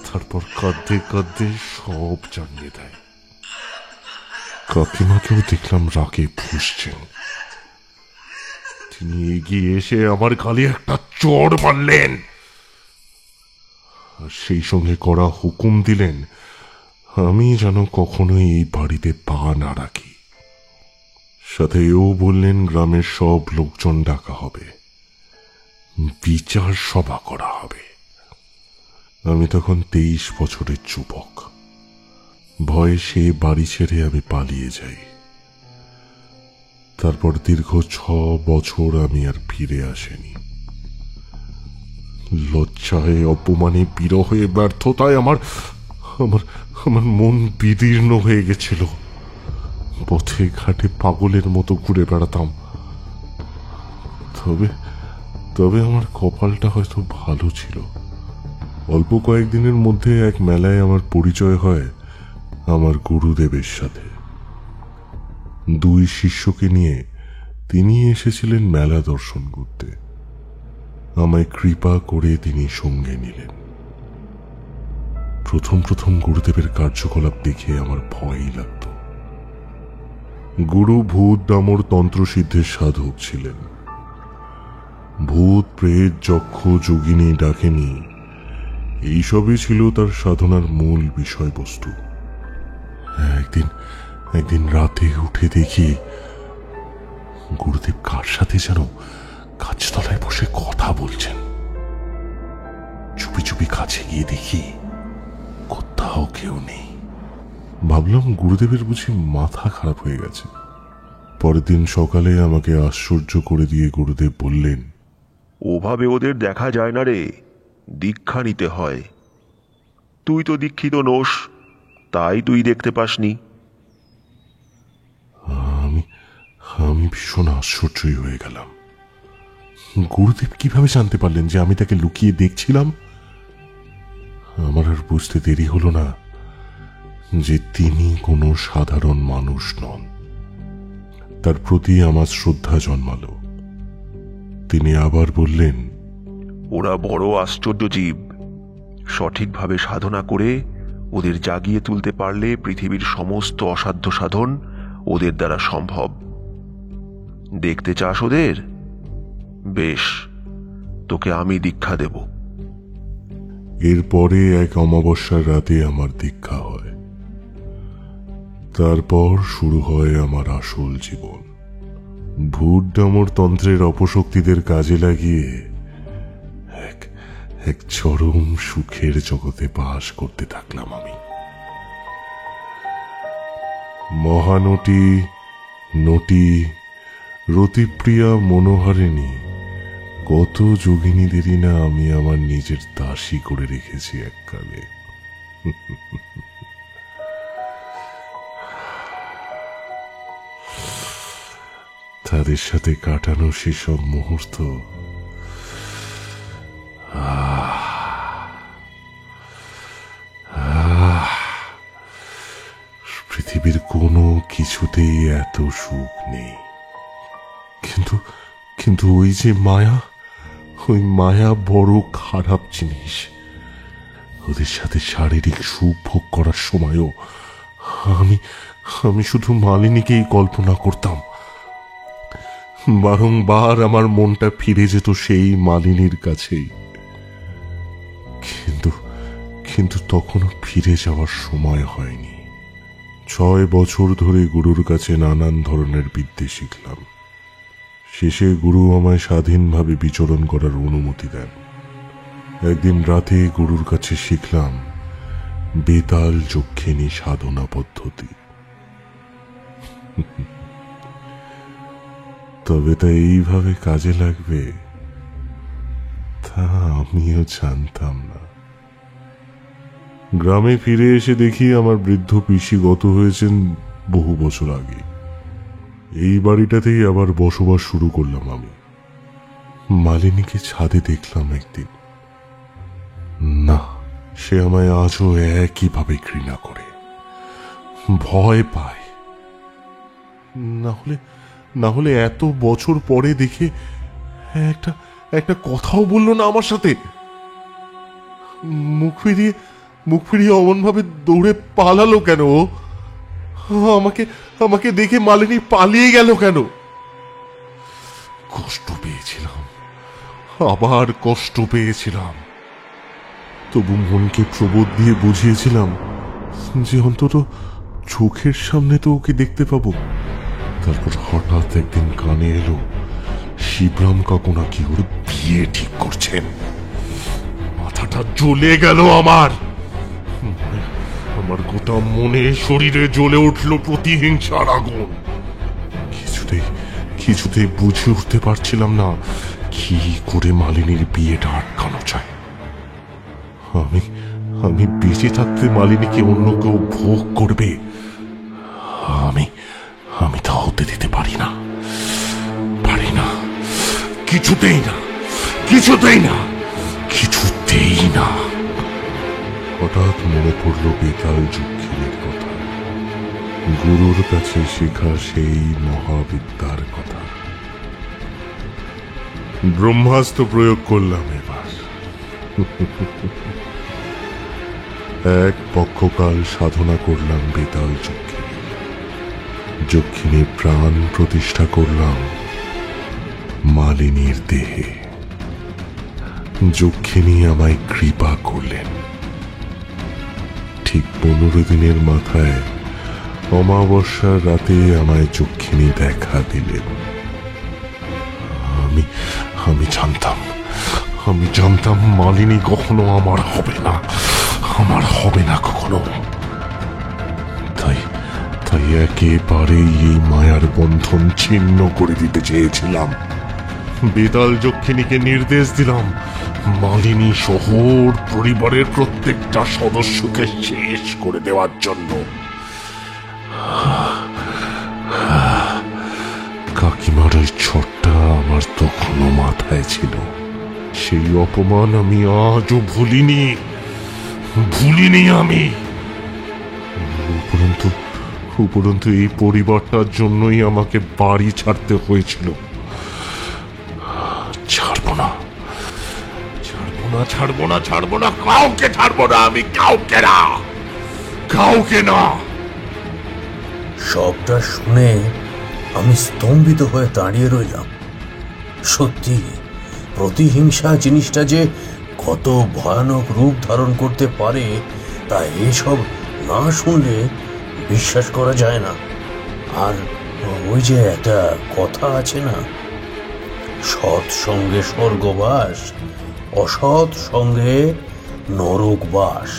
তারপর কাঁদতে সব জানিয়ে দেয়। কাকিমাকেও দেখলাম রাগে ফুঁসছেন। তিনি এগিয়ে এসে আমার গালে একটা চড় মারলেন, আর সেই সঙ্গে করা হুকুম দিলেন আমি যেন কখনোই এই বাড়িতে পা না রাখি। সাথে এও বললেন গ্রামের সব লোকজন ডাকা হবে, বিচার সভা করা হবে। আমি তখন 23 বছরের যুবক। ভয়ে সে বাড়ি ছেড়ে আমি পালিয়ে যাই। তারপর দীর্ঘ 6 বছর আমি আর ফিরে আসিনি। লজ্জায়, অপমানে, বিরহে, ব্যর্থতায় আমার মন বিদীর্ণ হয়ে গেছিল। পথে ঘাটে পাগলের মতো ঘুরে বেড়াতাম। তবে আমার কপালটা হয়তো ভালো ছিল। অল্প কয়েকদিনের মধ্যে এক মেলায় আমার পরিচয় হয় আমার গুরুদেবের সাথে। 2 শিষ্যকে নিয়ে তিনি এসেছিলেন মেলা দর্শন করতে। আমায় কৃপা করে তিনি সঙ্গে নিলেন। প্রথম গুরুদেবের কার্যকলাপ দেখে আমার ভয়ই লাগত। গুরু ভূত দামর তন্ত্রসিদ্ধের সাধক ছিলেন। ভূত প্রেত যক্ষ যোগিনী ডাকেনি, এইসবই ছিল তার সাধনার মূল বিষয়বস্তু। একদিন রাতে উঠে দেখি গুরুদেব কার সাথে যেন গাছতলায় বসে কথা বলছেন। চুপি চুপি কাছে গিয়ে দেখি কোথাও কেউ নেই। ভাবলাম গুরুদেবের বুঝি মাথা খারাপ হয়ে গেছে। পরের দিন সকালে আমাকে আশ্চর্য করে দিয়ে গুরুদেব বললেন, ওভাবে ওদের দেখা যায় না রে, দীক্ষা নিতে হয়। তুই তো দীক্ষিত নোস, তাই তুই দেখতে পাসনি। আমি ভীষণ আশ্চর্যই হয়ে গেলাম। গুরুদেব কিভাবে জানতে পারলেন যে আমি তাকে লুকিয়ে দেখছিলাম? আমার আর বুঝতে দেরি হলো না যে তিনি কোনো সাধারণ মানুষ নন। তার প্রতি আমার শ্রদ্ধা জন্মালো। তিনি আবার বললেন, ওরা বড় আশ্চর্য জীব। সঠিকভাবে সাধনা করে ওদের জাগিয়ে তুলতে পারলে পৃথিবীর সমস্ত অসাধ্য সাধন ওদের দ্বারা সম্ভব। দেখতে চাস ওদের? বেশ, তোকে আমি দীক্ষা দেব। এরপরে এক অমাবস্যার রাতে আমার দীক্ষা হয়। তারপর শুরু হয় আমার আসল জীবন। ভূত ডামর তন্ত্রের অপশক্তিদের কাজে লাগিয়ে এক চরম সুখের জগতে বাস করতে থাকলাম আমি। মহানটি, নটি, রতিপ্রিয়া, মনোহারিণী, কত যোগিনীদেরই না আমি আমার নিজের দাসী করে রেখেছি এককালে। তাদের সাথে কাটানো সেসব মুহূর্ত পৃথিবীর কোনো কিছুতেই এত সুখ নেই। কিন্তু ওই যে মায়া, ওই মায়া বড় খারাপ জিনিস। ওদের সাথে শারীরিক সুখ ভোগ করার সময়ও আমি শুধু মালিনীকেই কল্পনা করতাম। বারংবার আমার মনটা ফিরে যেত সেই মালিনীর কাছেই। কিন্তু তখনও ফিরে যাওয়ার সময় হয়নি। 6 বছর ধরে গুরুর কাছে নানান ধরনের বিদ্যে শিখলাম। শেষে গুরু আমায় স্বাধীনভাবে বিচরণ করার অনুমতি দেন। একদিন রাতে গুরুর কাছে শিখলাম বেতাল যক্ষিণী সাধনা পদ্ধতি। তবে তা এইভাবে কাজে লাগবে তা আমিও জানতাম না। গ্রামে ফিরে এসে দেখি আমার বৃদ্ধ পিসি গত হয়েছেন বহু বছর আগে। এই বাড়িটাতেই আবার বসবাস শুরু করলাম আমি। মালিনীকে ছাদে দেখলাম একদিন। না, সে আমায় আজও একইভাবে ঘৃণা করে, ভয় পায়। না হলে এত বছর পরে দেখে একটা কথাও বলল না আমার সাথে। মুখ ফিরিয়ে অমন ভাবে দৌড়ে পালালো কেন? আমাকে দেখে মালিনী পালিয়ে গেল কেন? কষ্ট পেয়েছিলাম, আবার কষ্ট পেয়েছিলাম। তবু মনকে প্রবোধ দিয়ে বুঝিয়েছিলাম যে অন্তত চোখের সামনে তো ওকে দেখতে পাবো। তারপর হঠাৎ একদিন কানে এলো শিবরাম কাকু নাকি ওর বিয়ে ঠিক করছেন। মাথাটা জ্বলে গেল আমার গোটা মনে শরীরে জ্বলে উঠল প্রতিহিংসার আগুন। কিছুতেই বুঝে উঠতে পারছিলাম না কি করে মালিনীর বিয়েটা আটকানো যায়। আমি বেঁচে থাকতে মালিনীকে অন্য কেউ ভোগ করবে, আমি তা হতে দিতে পারি না। কিছুতেই না। হঠাৎ মনে পড়ল বেতাল যক্ষিণীর কথা, গুরুর কাছে শেখা সেই মহাবিদ্যার কথা। ব্রহ্মাস্ত্র প্রয়োগ করলাম এবার। এক পক্ষকাল সাধনা করলাম বেতাল যক্ষিণী প্রাণ প্রতিষ্ঠা করলাম মালিনীর দেহে। যক্ষিণী আমায় কৃপা করলেন। ঠিক 15 দিনের মাথায় অমাবস্যার রাতে আমায় যক্ষিণী দেখা দিলেন। আমি জানতাম মালিনী কখনো আমার হবে না কখনো। তাই একেবারেই এই মায়ার বন্ধন ছিন্ন করে দিতে চেয়েছিলাম। বেতাল যক্ষিণীকে নির্দেশ দিলাম মালিনী শহর পরিবারের প্রত্যেকটা সদস্যকে শেষ করে দেওয়ার জন্য। কাকিমার ওই ছোট্টা আমার তখনও মাথায় ছিল। সেই অপমান আমি আজও ভুলিনি আমি। উপরন্তু এই পরিবারটার জন্যই আমাকে বাড়ি ছাড়তে হয়েছিল। ছাড়বো না, কাউকে ছাড়বো না আমি, কাউকে না। সবটা শুনে আমি স্তম্ভিত হয়ে দাঁড়িয়ে রইলাম। সত্যি প্রতিহিংসা জিনিসটা যে কত ভয়ানক রূপ ধারণ করতে পারে তা এসব না শুনলে বিশ্বাস করা যায় না। আর ওই যে একটা কথা আছে না, সৎ সঙ্গে স্বর্গবাস, অসৎ সঙ্গে নরকবাস।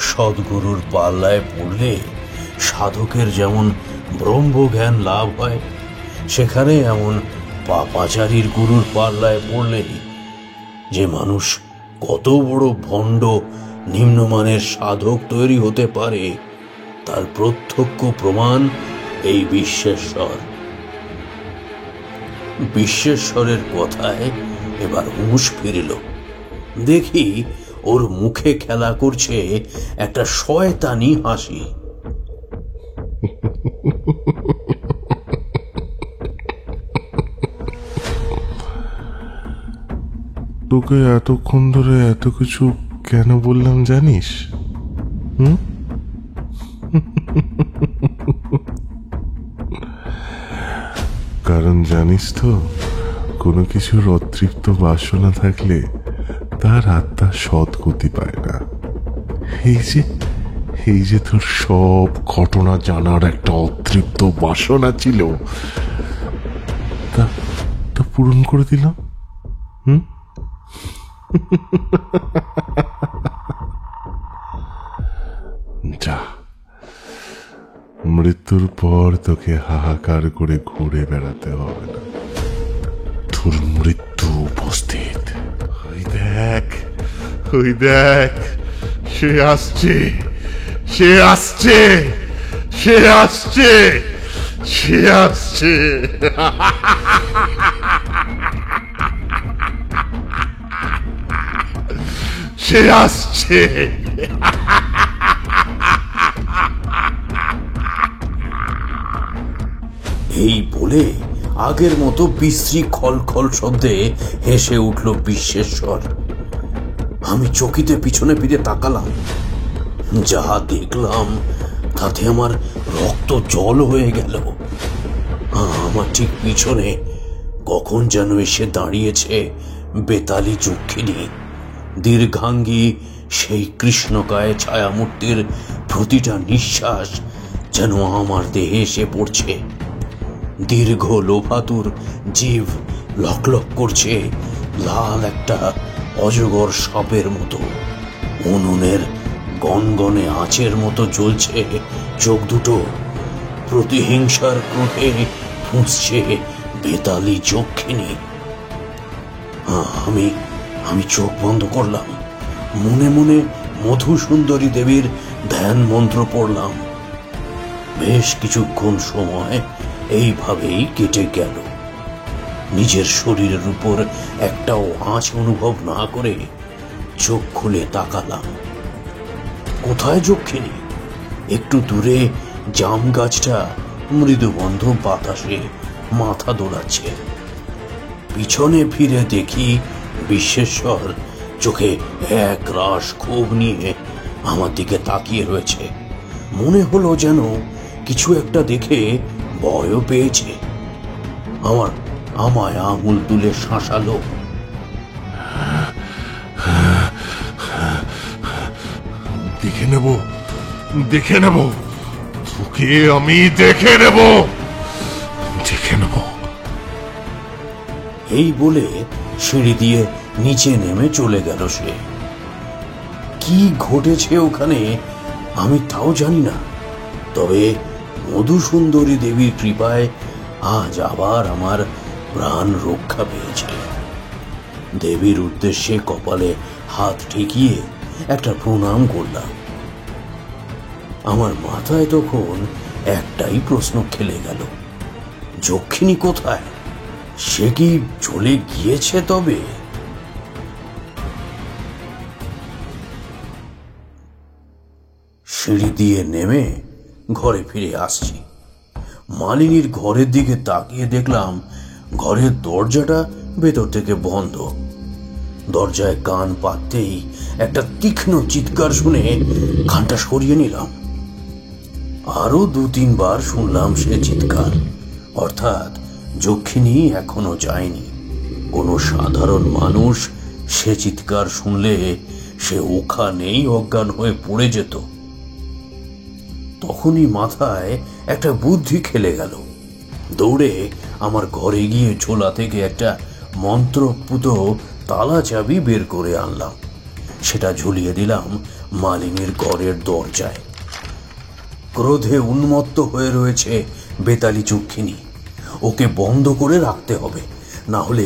সদ্গুরুর পাল্লায় পড়লে সাধকের যেমন ব্রহ্মজ্ঞান লাভ হয়, সেখানে এমন পাপাচারীর গুরুর পাল্লায় পড়লে যে মানুষ কত বড় ভণ্ড নিম্নমানের সাধক তৈরি হতে পারে তার প্রত্যক্ষ প্রমাণ এই বিশ্বেশ্বরের কথায় এবার হুঁশ ফিরিল। দেখি ওর মুখে খেলা করছে একটা শয়তানি হাসি। তোকে এতক্ষণ ধরে এত কিছু কেন বললাম জানিস? কারণ জানিস তো, কোনো কিছুর অতৃপ্ত বাসনা থাকলে তার আত্মা সদ্গতি পায় না। এই যে তোর সব ঘটনা জানার একটা অতৃপ্ত বাসনা ছিল, তা পূরণ করে দিলাম। যা, মৃত্যুর পর তোকে হাহাকার করে ঘুরে বেড়াতে হবে না। তোর মৃত্যু উপস্থিত। ওই দেখ, সে আসছে। এই বলে আগের মতো বিশ্রী খলখল শব্দে হেসে উঠল বিশ্বেশ্বর। আমি চকিতে পিছনে ফিরে তাকালাম। যা দেখলাম তাতে আমার রক্ত জল হয়ে গেল। আমার ঠিক পিছনে কখন যেন এসে দাঁড়িয়েছে বেতালি যক্ষিণী। দীর্ঘাঙ্গী সেই কৃষ্ণকায় ছায়ামূর্তির প্রতিটা নিঃশ্বাস যেন আমার দেহে এসে পড়ছে। দীর্ঘ লোভাতুর জীব লকলক করছে লাল একটা অজগর সাপের মতো। উনুনের গনগনে আঁচের মতো জ্বলছে চোখ দুটো। প্রতিহিংসার ক্রোধে ফুঁসছে বেতালি যক্ষিণী। আমি চোখ বন্ধ করলাম। মনে মনে মধুসুন্দরী দেবীর ধ্যান মন্ত্র পড়লাম। বেশ কিছুক্ষণ সময় এইভাবেই কেটে গেল। নিজের শরীরের উপর একটাও আঁচ অনুভব না করে চোখ খুলে তাকালাম। কোথায় যক্ষিণী? একটু দূরে জাম গাছটা মৃদুবন্ধ বাতাসে মাথা দোলাচ্ছে। পিছনে ফিরে দেখি বিশ্বেশ্বর চোখে এক রাশ ক্ষোভ নিয়ে আমার দিকে তাকিয়ে রয়েছে। মনে হলো যেন কিছু একটা দেখে ভয়ও পেয়েছে। আমায় আঙুল তুলে শাসালো। দেখে নেব, দেখে নেব, তোকে আমি দেখে নেব, দেখে নেব। এই বলে সিঁড়ি দিয়ে নিচে নেমে চলে গেল সে। কি ঘটেছে ওখানে আমি তাও জানি না, তবে মধুসুন্দরী দেবীর কৃপায় আজ আবার আমার প্রাণ রক্ষা পেয়েছে। দেবীর উদ্দেশ্যে কপালে হাত ঠেকিয়ে একটা প্রণাম করলাম। আমার মাথায় তখন একটাই প্রশ্ন খেলে গেল, যক্ষিণী কোথায়? সে কি চলে গিয়েছে? তবে সিঁড়ি দিয়ে নেমে ঘরে ফিরে আসছি। মালিনীর ঘরের দিকে তাকিয়ে দেখলাম ঘরের দরজাটা ভেতর থেকে বন্ধ। দরজায় কান পাততেই একটা তীক্ষ্ণ চিৎকার শুনে কানটা সরিয়ে নিলাম। আরো 2-3 বার শুনলাম সে চিৎকার, অর্থাৎ যক্ষিণী এখনো যায়নি। কোনো সাধারণ মানুষ সে চিৎকার শুনলে সে ওখানেই অজ্ঞান হয়ে পড়ে যেত। তখনই মাথায় একটা বুদ্ধি খেলে গেল। দৌড়ে আমার ঘরে গিয়ে ঝোলা থেকে একটা মন্ত্রপুত তালা চাবি বের করে আনলাম। সেটা ঝুলিয়ে দিলাম মালিনীর ঘরের দরজায়। ক্রোধে উন্মত্ত হয়ে রয়েছে বেতালি যক্ষিণী। ওকে বন্ধ করে রাখতে হবে, না হলে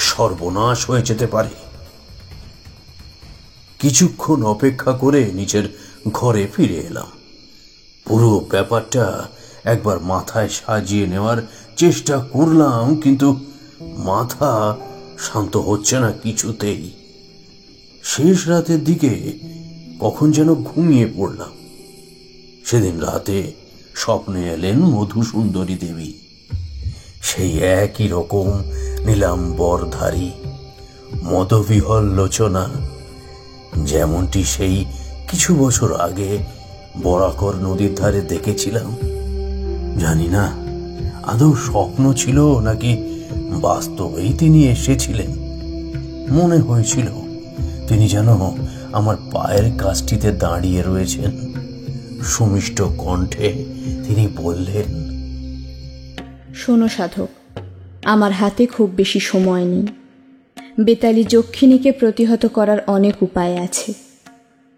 সর্বনাশ হয়ে যেতে পারে। কিছুক্ষণ অপেক্ষা করে নিজের ঘরে ফিরে এলাম। পুরো ব্যাপারটা একবার মাথায় সাজিয়ে নেওয়ার চেষ্টা করলাম, কিন্তু মাথা শান্ত হচ্ছে না কিছুতেই। শেষ রাতের দিকে কখন যেন ঘুমিয়ে পড়লাম। সেদিন রাতে স্বপ্নে এলেন মধুসুন্দরী দেবী। সেই একই রকম নীলাম্বরধারী মদবিহল লোচনা, যেমনটি সেই কিছু বছর আগে বরাকর নদীর ধারে দেখেছিলাম। জানি না আদৌ স্বপ্ন ছিল নাকি বাস্তবেই তিনি এসেছিলেন। মনে হয়েছিল তিনি যেন আমার পায়ের কাছটিতে দাঁড়িয়ে রয়েছেন। সুমিষ্ট কণ্ঠে তিনি বললেন, শোনো সাধক, আমার হাতে খুব বেশি সময় নেই। বেতালি যক্ষিণীকে প্রতিহত করার অনেক উপায় আছে,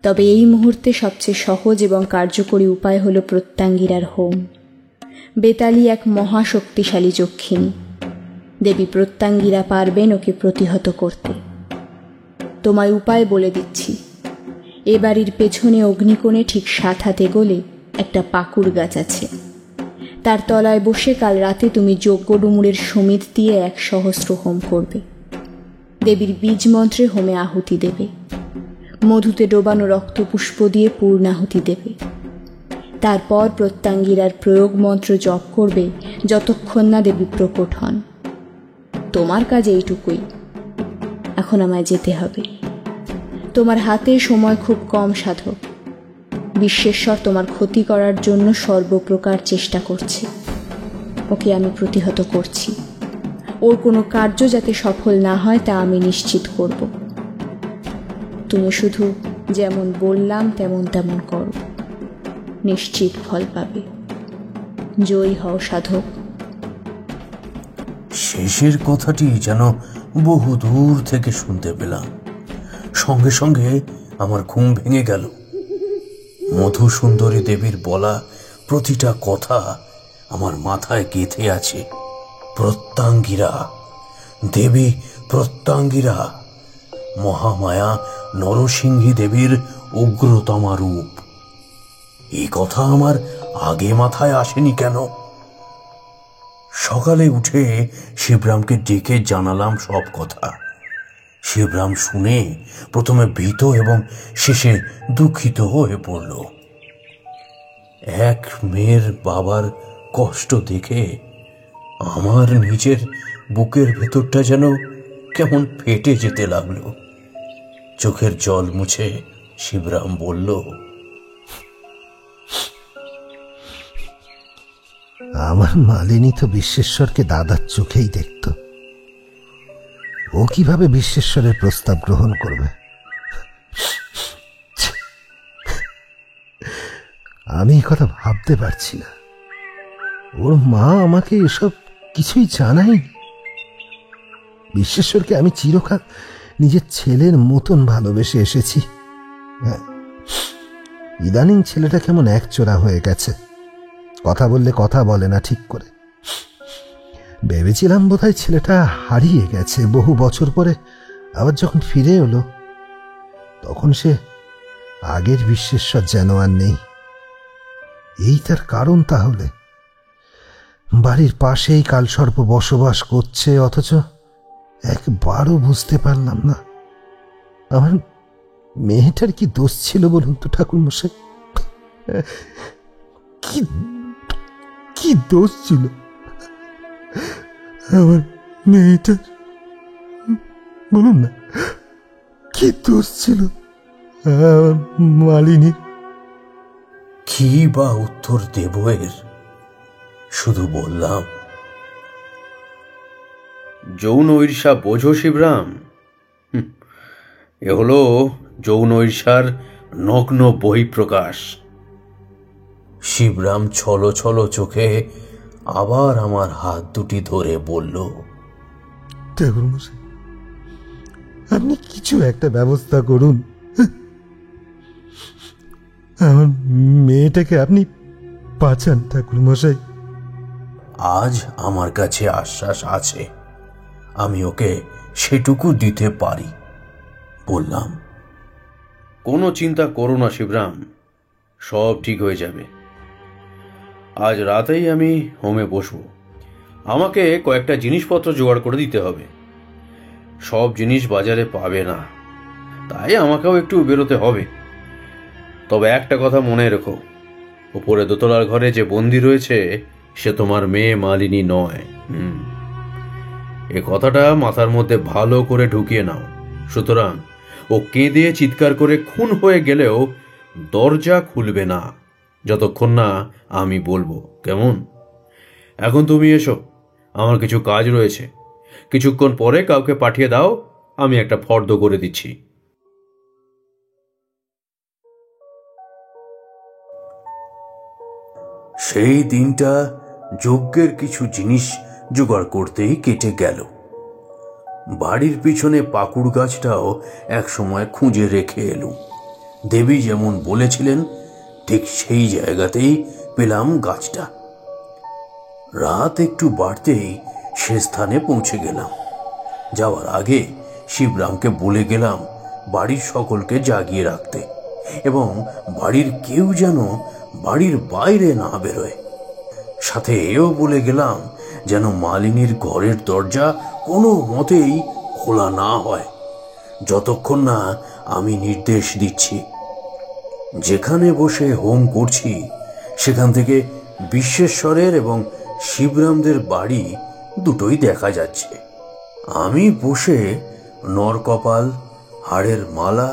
তবে এই মুহূর্তে সবচেয়ে সহজ এবং কার্যকরী উপায় হল প্রত্যঙ্গিরার হোম। বেতালি এক মহাশক্তিশালী যক্ষিণী। দেবী প্রত্যঙ্গিরা পারবেন ওকে প্রতিহত করতে। তোমায় উপায় বলে দিচ্ছি। এ বাড়ির পেছনে অগ্নিকোণে ঠিক 7 হাত এগোলে একটা পাকুড় গাছ আছে। তার তলায় বসে কাল রাতে তুমি যজ্ঞ ডুমুরের সমিত দিয়ে 1 সহস্র হোম করবে। দেবীর বীজ মন্ত্রে হোমে আহুতি দেবে। মধুতে ডোবানো রক্তপুষ্প দিয়ে পূর্ণাহুতি দেবে। তারপর প্রত্যঙ্গিরার প্রয়োগ মন্ত্র জপ করবে যতক্ষণ না দেবী প্রকট হন। তোমার কাজ এইটুকুই। এখন আমায় যেতে হবে। তোমার হাতে সময় খুব কম সাধক। বিশ্বেশ্বর তোমার ক্ষতি করার জন্য সর্বপ্রকার চেষ্টা করছে। ওকে আমি প্রতিহত করছি। ওর কোনো কার্য যাতে সফল না হয় তা আমি নিশ্চিত করব। তুমি শুধু যেমন বললাম তেমন করো, নিশ্চিত ফল পাবে। জয়ী হও সাধক। শেষের কথাটি যেন বহু দূর থেকে শুনতে পেলাম। সঙ্গে সঙ্গে আমার ঘুম ভেঙে গেল। মধুসুন্দরী দেবীর বলা প্রতিটা কথা আমার মাথায় গেঁথে আছে। প্রত্যঙ্গিরা, দেবী প্রত্যঙ্গিরা, মহামায়া নরসিংহী দেবীর উগ্রতমা রূপ। এই কথা আমার আগে মাথায় আসেনি কেন? সকালে উঠে শিবরামকে ডেকে জানালাম সব কথা। শিবরাম শুনে প্রথমে ভীত এবং শেষে দুঃখিত হয়ে পড়ল। এক মেয়ের বাবার কষ্ট দেখে আমার নিজের বুকের ভেতরটা যেন কেমন ফেটে যেতে লাগলো। চোখের জল মুছে শিবরাম বলল, আমার মালিনী তো বিশ্বেশ্বরকে দাদার চোখেই দেখত। ও কিভাবে বিশ্বেশ্বরের প্রস্তাব গ্রহণ করবে? আমি এই কথা ভাবতে পারছি না। ওর মা আমাকে এসব কিছুই জানায়নি। বিশ্বেশ্বরকে আমি চিরকাল নিজের ছেলের মতন ভালোবেসে এসেছি। ইদানিং ছেলেটা কেমন একচোরা হয়ে গেছে, কথা বললে কথা বলে না ঠিক করে। ভেবেছিলাম বোধহয় ছেলেটা হারিয়ে গেছে। বহু বছর পরে আবার যখন ফিরে এলো তখন সে আগের বিশ্বেশ্বর যেন আর নেই। এই তার কারণ তাহলে? বাড়ির পাশেই কালসর্প বসবাস করছে, অথচ একবারও বুঝতে পারলাম না আমার মেয়েটার কি দোষ ছিল বলুন তো ঠাকুরমশাই? কি দোষ ছিল আমার মেয়েটার? বলুন না, কি দোষ ছিল আমার মালিনীর? কি বা উত্তর দেব এর? শুধু বললাম, যৌন ঈর্ষা বোঝো শিবরাম? এ হলো যৌন ঈর্ষার নগ্ন বহিঃপ্রকাশ। শিবরাম ছলো ছলো চোখে আবার আমার হাত দুটি ধরে বলল, ঠাকুরমশাই, আপনি কিছু একটা ব্যবস্থা করুন। আমার মেয়েটাকে আপনি বাঁচান ঠাকুরমশাই। আজ আমার কাছে আশ্বাস আছে, আমি ওকে সেটুকু দিতে পারি। বললাম, কোনো চিন্তা করো না শিবরাম, সব ঠিক হয়ে যাবে। আজ রাতেই আমি হোমে বসবো। আমাকে কয়েকটা জিনিসপত্র জোগাড় করে দিতে হবে। সব জিনিস বাজারে পাবে না, তাই আমাকেও একটু বেরোতে হবে। তবে একটা কথা মনে রেখো, উপরে দোতলার ঘরে যে বন্দি রয়েছে সে তোমার মেয়ে মালিনী নয়। এ কথাটা মাথার মধ্যে ভালো করে ঢুকিয়ে নাও। সুতরাং ও কেঁদে চিৎকার করে খুন হয়ে গেলেও দরজা খুলবে না যতক্ষণ না আমি বলবো। কেমন? এখন তুমি এসো, আমার কিছু কাজ রয়েছে। কিছুক্ষণ পরে কাউকে পাঠিয়ে দাও, আমি একটা ফর্দ করে দিচ্ছি। সেই দিনটা যজ্ঞের কিছু জিনিস জোগাড় করতেই কেটে গেল। বাড়ির পিছনে পাকুড় গাছটাও এক সময় খুঁজে রেখে এলুম। দেবী যেমন বলেছিলেন ঠিক সেই জায়গাতেই পেলাম গাছটা। রাত একটু বাড়তেই সে স্থানে পৌঁছে গেলাম। যাওয়ার আগে শিবরামকে বলে গেলাম বাড়ির সকলকে জাগিয়ে রাখতে এবং বাড়ির কেউ যেন বাড়ির বাইরে না বেরোয়। সাথে এও বলে গেলাম যেন মালিনীর ঘরের দরজা কোনো মতেই খোলা না হয় যতক্ষণ না আমি নির্দেশ দিচ্ছি। যেখানে বসে হোম করছি সেখান থেকে বিশ্বেশ্বরের এবং শিবরামদের বাড়ি দুটোই দেখা যাচ্ছে। আমি বসে নরকপাল, হাড়ের মালা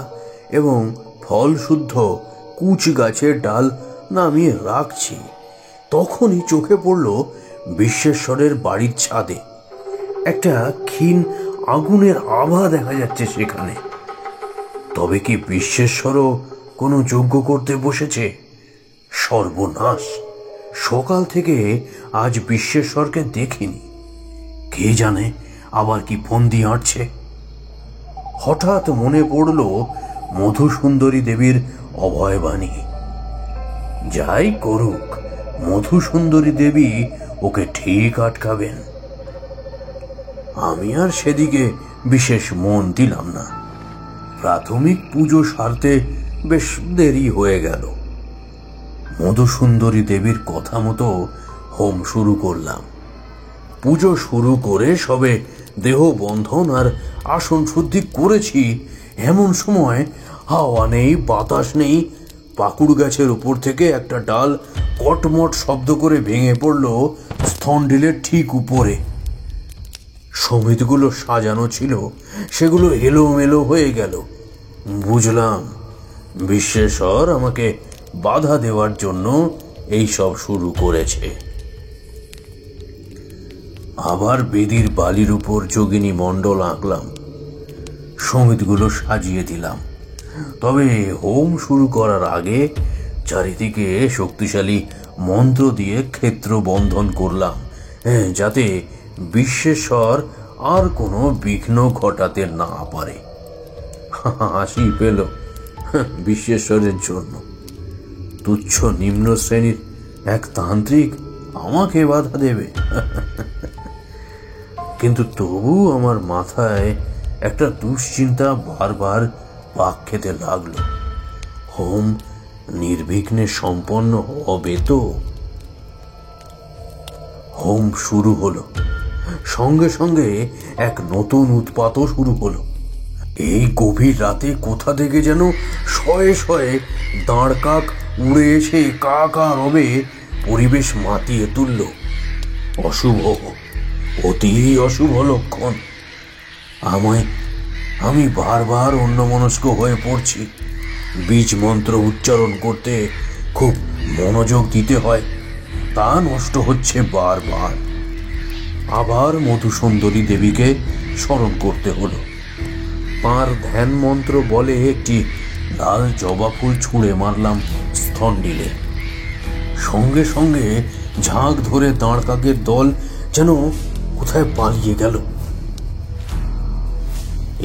এবং ফলশুদ্ধ কুচ গাছের ডাল নামিয়ে রাখছি, তখনই চোখে পড়ল বিশ্বেশ্বরের বাড়ির ছাদে একটা ক্ষীণ আগুনের আভা দেখা যাচ্ছে সেখানে। তবে কি বিশ্বেশ্বরও কোনো যজ্ঞ করতে বসেছে? সর্বনাশ! সকাল থেকে আজ বিশ্বেশ্বরকে দেখিনি। কে জানে আবার কি ফন্দি আঁটছে। হঠাৎ মনে পড়ল মধুসুন্দরী দেবীর অভয়বাণী। যাই করুক, মধুসুন্দরী দেবী ওকে ঠিক আটকাবেন। আমি আর সেদিকে বিশেষ মন দিলাম না। প্রাথমিক পুজো সারতে বেশ দেরি হয়ে গেল। মধুসুন্দরী দেবীর কথা মতো হোম শুরু করলাম। পুজো শুরু করে সবে দেহ বন্ধন আর আসন শুদ্ধি করেছি, এমন সময় হাওয়া নেই, বাতাস নেই, পাকুড় গাছের উপর থেকে একটা ডাল কটমট শব্দ করে ভেঙে পড়ল স্থনডিলের ঠিক উপরে। সমিতিগুলো সাজানো ছিল, সেগুলো এলোমেলো হয়ে গেল। বুঝলাম বিশ্বেশ্বর আমাকে বাধা দেওয়ার জন্য এই সব শুরু করেছে। আবার বেদির বালির উপর যোগিনী মণ্ডল আঁকলাম, সমিতগুলো সাজিয়ে দিলাম। তবে হোম শুরু করার আগে চারিদিকে শক্তিশালী মন্ত্র দিয়ে ক্ষেত্র বন্ধন করলাম, যাতে বিশ্বেশ্বর আর কোনো বিঘ্ন ঘটাতে না পারে। হাসি পেল বিশ্বেশ্বরের জন্য। তুচ্ছ নিম্ন শ্রেণীর এক তান্ত্রিক আমাকে বাধা দেবে? কিন্তু তবু আমার মাথায় একটা দুশ্চিন্তা বারবার পাক খেতে লাগলো। হোম নির্বিঘ্নে সম্পন্ন হবে তো? হোম শুরু হলো, সঙ্গে সঙ্গে এক নতুন উৎপাতও শুরু হলো। এই গভীর রাতে কোথা থেকে যেন শয়ে শয়ে দাঁড় কাক উড়ে এসে কা কা রবে পরিবেশ মাতিয়ে তুলল। অশুভ, অতি অশুভ লক্ষণ। আমি বারবার অন্যমনস্ক হয়ে পড়ছি। বীজ মন্ত্র উচ্চারণ করতে খুব মনোযোগ দিতে হয়, তা নষ্ট হচ্ছে বারবার। আবার মধুসুন্দরী দেবীকে স্মরণ করতে হলো। তাঁর ধ্যান মন্ত্র বলে একটি লাল জবা ফুল ছুঁড়ে মারলাম স্থনডিলে। সঙ্গে সঙ্গে ঝাঁক ধরে দাঁড় কাকের দল যেন কোথায় পালিয়ে গেল।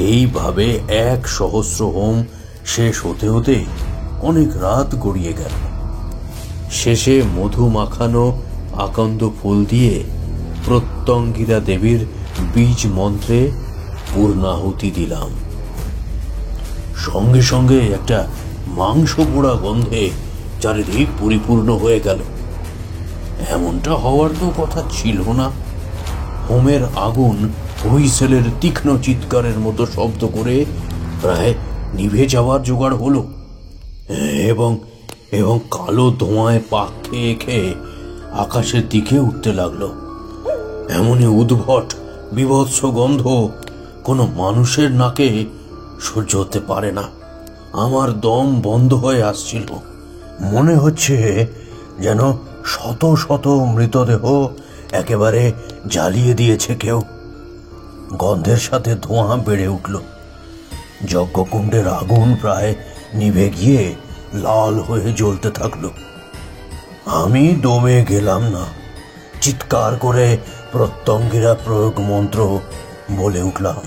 এইভাবে 1,000 হোম শেষ হতে হতে অনেক রাত গড়িয়ে গেল। শেষে মধু মাখানো আকন্দ ফুল দিয়ে প্রত্যঙ্গিরা দেবীর বীজ মন্ত্রে পূর্ণাহুতি দিলাম। সঙ্গে সঙ্গে একটা মাংস পোড়া গন্ধে চারিদিক পরিপূর্ণ হয়ে গেল। এমনটা হওয়ার তো কথা ছিল না। হোমের আগুন হুইসেলের তীক্ষ্ণ চিৎকারের মতো শব্দ করে প্রায় নিভে যাওয়ার জোগাড় হলো, এবং এবং কালো ধোঁয়ায় পাক খেয়ে খেয়ে আকাশের দিকে উঠতে লাগলো। এমনই উদ্ভট বিভৎস গন্ধ কোনো মানুষের নাকে সহ্য হতে পারে না। আমার দম বন্ধ হয়ে আসছিল। মনে হচ্ছে যেন শত শত মৃতদেহ একেবারে জ্বালিয়ে দিয়েছে কেউ। গন্ধের সাথে ধোঁয়া বেড়ে উঠল। যজ্ঞকুণ্ডের আগুন প্রায় নিভে গিয়ে লাল হয়ে জ্বলতে থাকলো। আমি দমে গেলাম না। চিৎকার করে প্রত্যঙ্গিরা প্রয়োগ মন্ত্র বলে উঠলাম।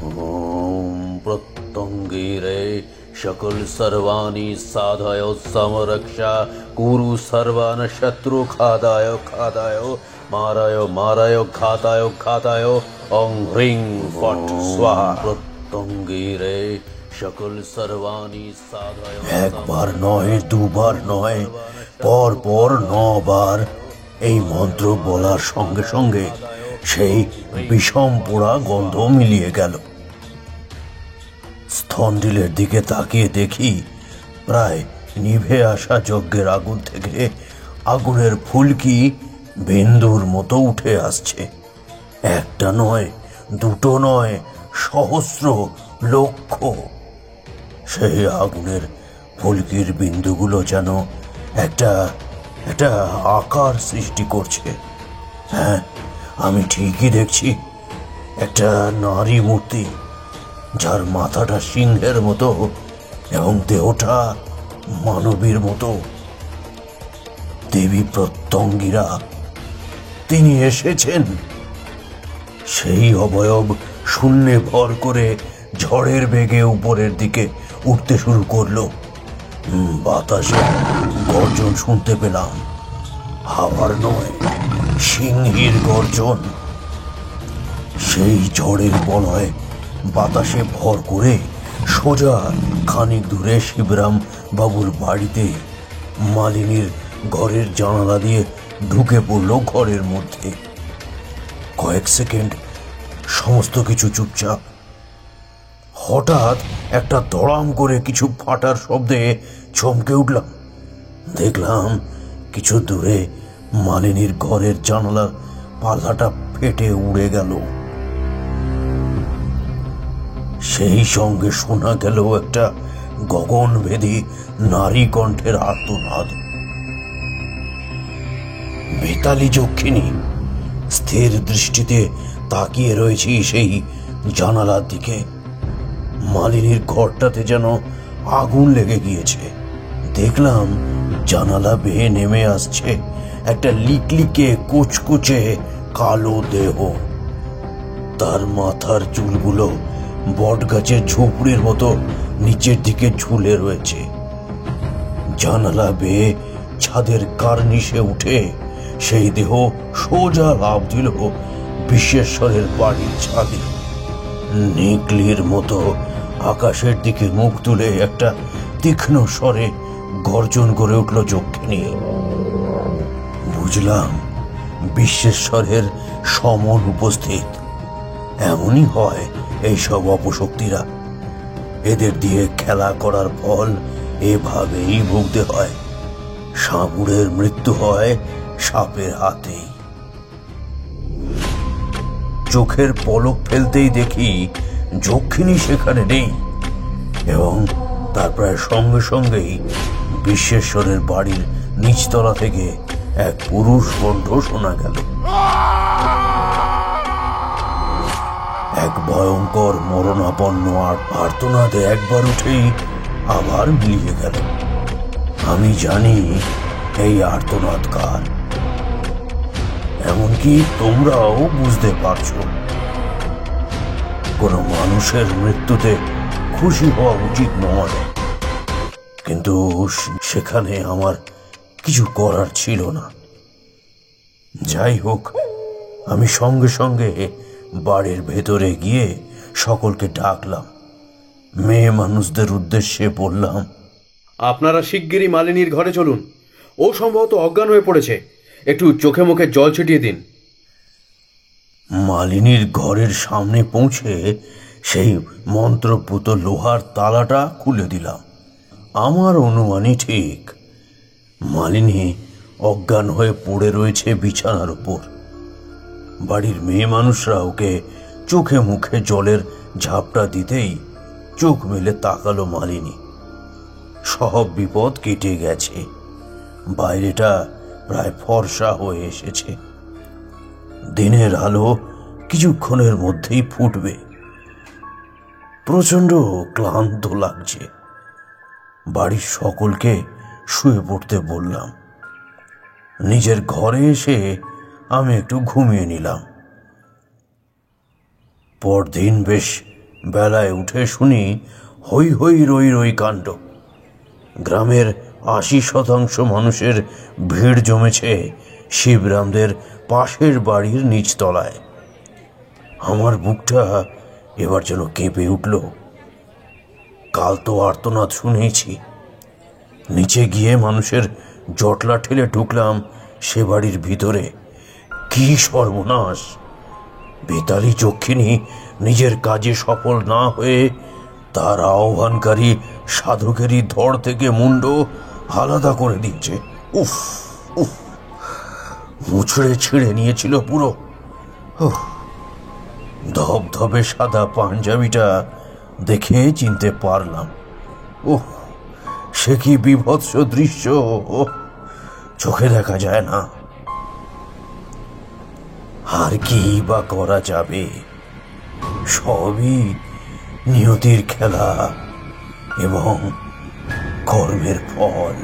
ওম প্রত্যঙ্গিরে সকল সর্বাণি সাধয় সমরক্ষা কুরু সর্বান শত্রু খাদায় খাদায় মারায় মারায় ঘাতায় ঘাতায় ওং হ্রিং ফট স্বাহা। প্রত্যঙ্গিরে সকল সর্বাণি সাধয়। একবার নয়, দুবার নয়, পর পর 9 বার এই মন্ত্র বলার সঙ্গে সঙ্গে সেই বিষম পোড়া গন্ধ মিলিয়ে গেল। স্থনডিলের দিকে তাকিয়ে দেখি প্রায় নিভে আসা যজ্ঞের আগুন থেকে আগুনের ফুলকি বিন্দুর মতো উঠে আসছে। একটা নয়, দুটো নয়, সহস্র, লক্ষ। সেই আগুনের ফুলকির বিন্দুগুলো যেন একটা একটা আকার সৃষ্টি করছে। হ্যাঁ, আমি ঠিকই দেখছি একটা নারী মূর্তি, যার মাথাটা সিংহের মতো এবং দেহটা মানবীর মতো। দেবী প্রত্যঙ্গিরা, তিনি এসেছেন। সেই অবয়ব শূন্যে ভর করে ঝড়ের বেগে উপরের দিকে উঠতে শুরু করলো। বাতাসে গর্জন শুনতে পেলাম। হাওয়ার নয়, সিংহীর গর্জন। সেই ঝড়ের বলয় বাতাসে ভর করে সোজা খানিক দূরে শিবরাম বাবুর বাড়িতে মালিনীর ঘরের জানালা দিয়ে ঢুকে পড়ল ঘরের মধ্যে। কয়েক সেকেন্ড সমস্ত কিছু চুপচাপ। হঠাৎ একটা দড়াম করে কিছু ফাটার শব্দে চমকে উঠলাম। দেখলাম কিছু দূরে মালিনীর ঘরের জানালার পাল্লাটা ফেটে উড়ে গেল। সেই সঙ্গে শোনা গেল একটা গগনভেদী নারী কণ্ঠের আর্তনাদ। বেতালি যক্ষিণী, স্থির দৃষ্টিতে তাকিয়ে রয়েছি সেই জানালার দিকে। মালিনীর ঘরটাতে যেন আগুন লেগে গিয়েছে। দেখলাম জানালা বেয়ে নেমে আসছে একটা লিকলিকে কুচকুচে কালো দেহ। তার মাথার চুলগুলো বটগাছের ঝুপড়ির মতো নিচের দিকে ঝুলে রয়েছে। জানালা বেয়ে ছাদের কার্নিশে উঠে সেই দেহ সোজা লাফ দিল বিশ্বেশ্বরের বাড়ির ছাদে। নিকলির মতো আকাশের দিকে মুখ তুলে একটা তীক্ষ্ণ স্বরে গর্জন করে উঠল যক্ষিণী। বুঝলাম বিশ্বেশ্বরের সমন উপস্থিত। এমনই হয় এইসব অপশক্তিরা। এদের দিয়ে খেলা করার ফল এভাবেই ভুগতে হয়। সাপুড়ের মৃত্যু হয় সাপের হাতেই। চোখের পলক ফেলতেই দেখি যক্ষিণী সেখানে নেই, এবং তার প্রায় সঙ্গে সঙ্গেই বিশ্বেশ্বরের বাড়ির নিচতলা থেকে এক পুরুষ কণ্ঠ শোনা গেল। এক ভয়ঙ্কর মরণাপন্ন আর্তনাদে একবার উঠেই আবার মিলিয়ে গেল। আমি জানি এই আর্তনাদ কার, এমনকি তোমরাও বুঝতে পারছো। কোনো মানুষের মৃত্যুতে খুশি হওয়া উচিত নয়, কিন্তু সেখানে আমার কিছু করার ছিল না। যাই হোক, আমি সঙ্গে সঙ্গে বাড়ির ভেতরে গিয়ে সকলকে ডাকলাম। মেয়ে মানুষদের উদ্দেশ্যে বললাম, আপনারা শিগগিরই মালিনীর ঘরে চলুন। ও সম্ভবত অজ্ঞান হয়ে পড়েছে, একটু চোখে মুখে জল ছিটিয়ে দিন। মালিনীর ঘরের সামনে পৌঁছে সেই মন্ত্রপুত লোহার তালাটা খুলে দিলাম। আমার অনুমানই ঠিক, মালিনী অজ্ঞান হয়ে পড়ে রয়েছে বিছানার উপর। বাড়ির মেয়ে মানুষরা ওকে চোখে মুখে জলের ঝাপটা দিতেই চোখ মেলে তাকালো মালিনী। সব বিপদ কেটে গেছে। বাইরেটা প্রায় ফর্সা হয়ে এসেছে। দিনের আলো কিছুক্ষণের মধ্যেই ফুটবে। প্রচন্ড ক্লান্ত লাগছে। বাড়ির সকলকে শুয়ে পড়তে বললাম। নিজের ঘরে এসে আমি একটু ঘুমিয়ে নিলাম। পরদিন বেশ বেলায় উঠে শুনি হই হই রই রই কাণ্ড। গ্রামের ৮০% মানুষের ভিড় জমেছে শিবরামদের পাশের বাড়ির নিচতলায়। আমার বুকটা এবার যেন কেঁপে উঠল। কাল তো আর্তনাদ শুনেছি। নিচে গিয়ে মানুষের জটলা ঠেলে ঢুকলাম সে বাড়ির ভিতরে। কি সর্বনাশ! বেতালি যক্ষিণী নিজের কাজে সফল না হয়ে তার আহ্বানকারী সাধকেরই ধড় থেকে মুন্ড আলাদা করে দিচ্ছে। উফ উফ, মুচড়ে ছিঁড়ে নিয়েছিল পুরো। ধবধবে সাদা পাঞ্জাবিটা দেখে চিনতে পারলাম। ওহ, সে কি বিভৎস দৃশ্য! চোখে দেখা যায় না। আর কি বা করা যাবে? সবই নিয়তির খেলা এবং কর্মের ফল।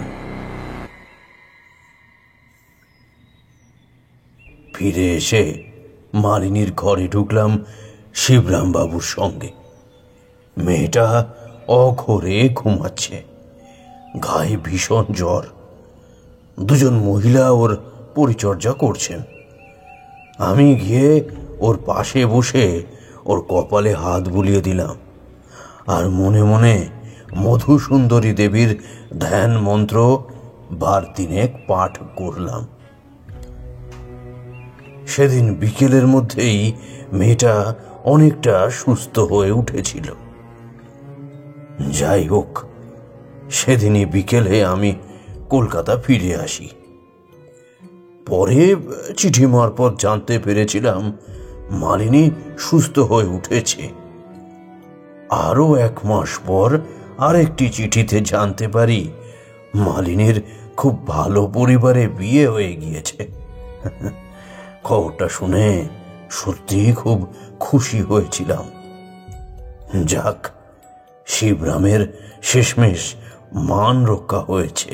ফিরে এসে মালিনীর ঘরে ঢুকলাম শিবরাম বাবুর সঙ্গে। মেয়েটা অঘরে ঘুমাচ্ছে, গায়ে ভীষণ জ্বর। দুজন মহিলা ওর পরিচর্যা করছেন। আমি গিয়ে ওর পাশে বসে ওর কপালে হাত বুলিয়ে দিলাম, আর মনে মনে মধুসুন্দরী দেবীর ধ্যান মন্ত্র বার তিনেক পাঠ করলাম। সেদিন বিকেলের মধ্যেই মেয়েটা অনেকটা সুস্থ হয়ে উঠেছিল। যাই হোক, সেদিনই বিকেলে আমি কলকাতা ফিরে আসি। পরে চিঠি মারফত জানতে পেরেছিলাম মালিনী সুস্থ হয়ে উঠেছে। আরো 1 মাস পর আরেকটি চিঠিতে জানতে পারি মালিনীর খুব ভালো পরিবারে বিয়ে হয়ে গিয়েছে। খবরটা শুনে সত্যিই খুব খুশি হয়েছিলাম। যাক, শিবরামের শেষমেশ মান রক্ষা হয়েছে।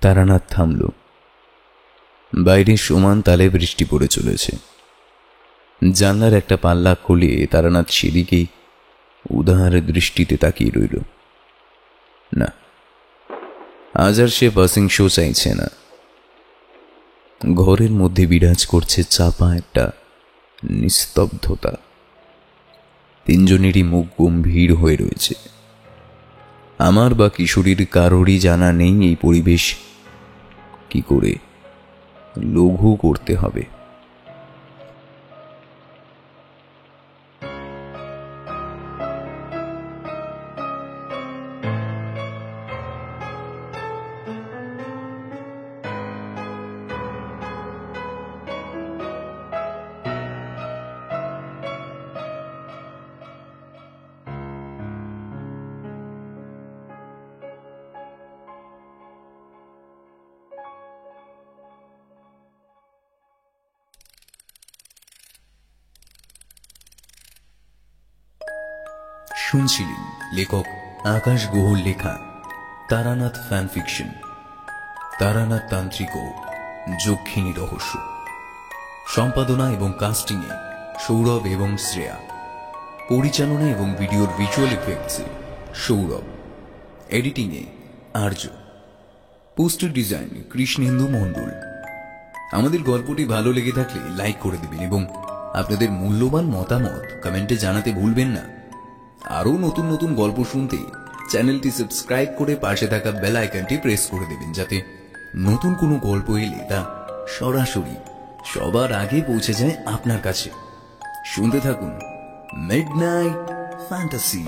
তারানাথ থামল। বাইরে সমান তালে বৃষ্টি পড়ে চলেছে। জানলার একটা পাল্লা খুলে তারানাথ সেদিকেই উদার দৃষ্টিতে তাকিয়ে রইল। না, আজ আর সে বাসিং শো চাইছে না। ঘরের মধ্যে বিরাজ করছে চাপা একটা নিস্তব্ধতা। তিনজনেরই মুখ গম্ভীর হয়ে রয়েছে। আমার বা কিশোরীর কারোরই জানা নেই এই পরিবেশ কি করে লঘু করতে হবে। শুনছিলেন লেখক আকাশ গুহর লেখা তারানাথ ফ্যান ফিকশন, তারানাথ তান্ত্রিক ও যক্ষিণী রহস্য। সম্পাদনা এবং কাস্টিংয়ে সৌরভ এবং শ্রেয়া। পরিচালনা এবং ভিডিওর ভিজুয়াল ইফেক্টসে সৌরভ। এডিটিংয়ে আর্য। পোস্টার ডিজাইন কৃষ্ণেন্দু মণ্ডল। আমাদের গল্পটি ভালো লেগে থাকলে লাইক করে দেবেন এবং আপনাদের মূল্যবান মতামত কমেন্টে জানাতে ভুলবেন না। আরও নতুন নতুন গল্প শুনতে চ্যানেলটি সাবস্ক্রাইব করে পাশে থাকা বেল আইকনটি প্রেস করে দেবেন, যাতে নতুন কোনো গল্প এলে তা সরাসরি সবার আগে পৌঁছে যায় আপনার কাছে। শুনতে থাকুন মিডনাইট ফ্যান্টাসি।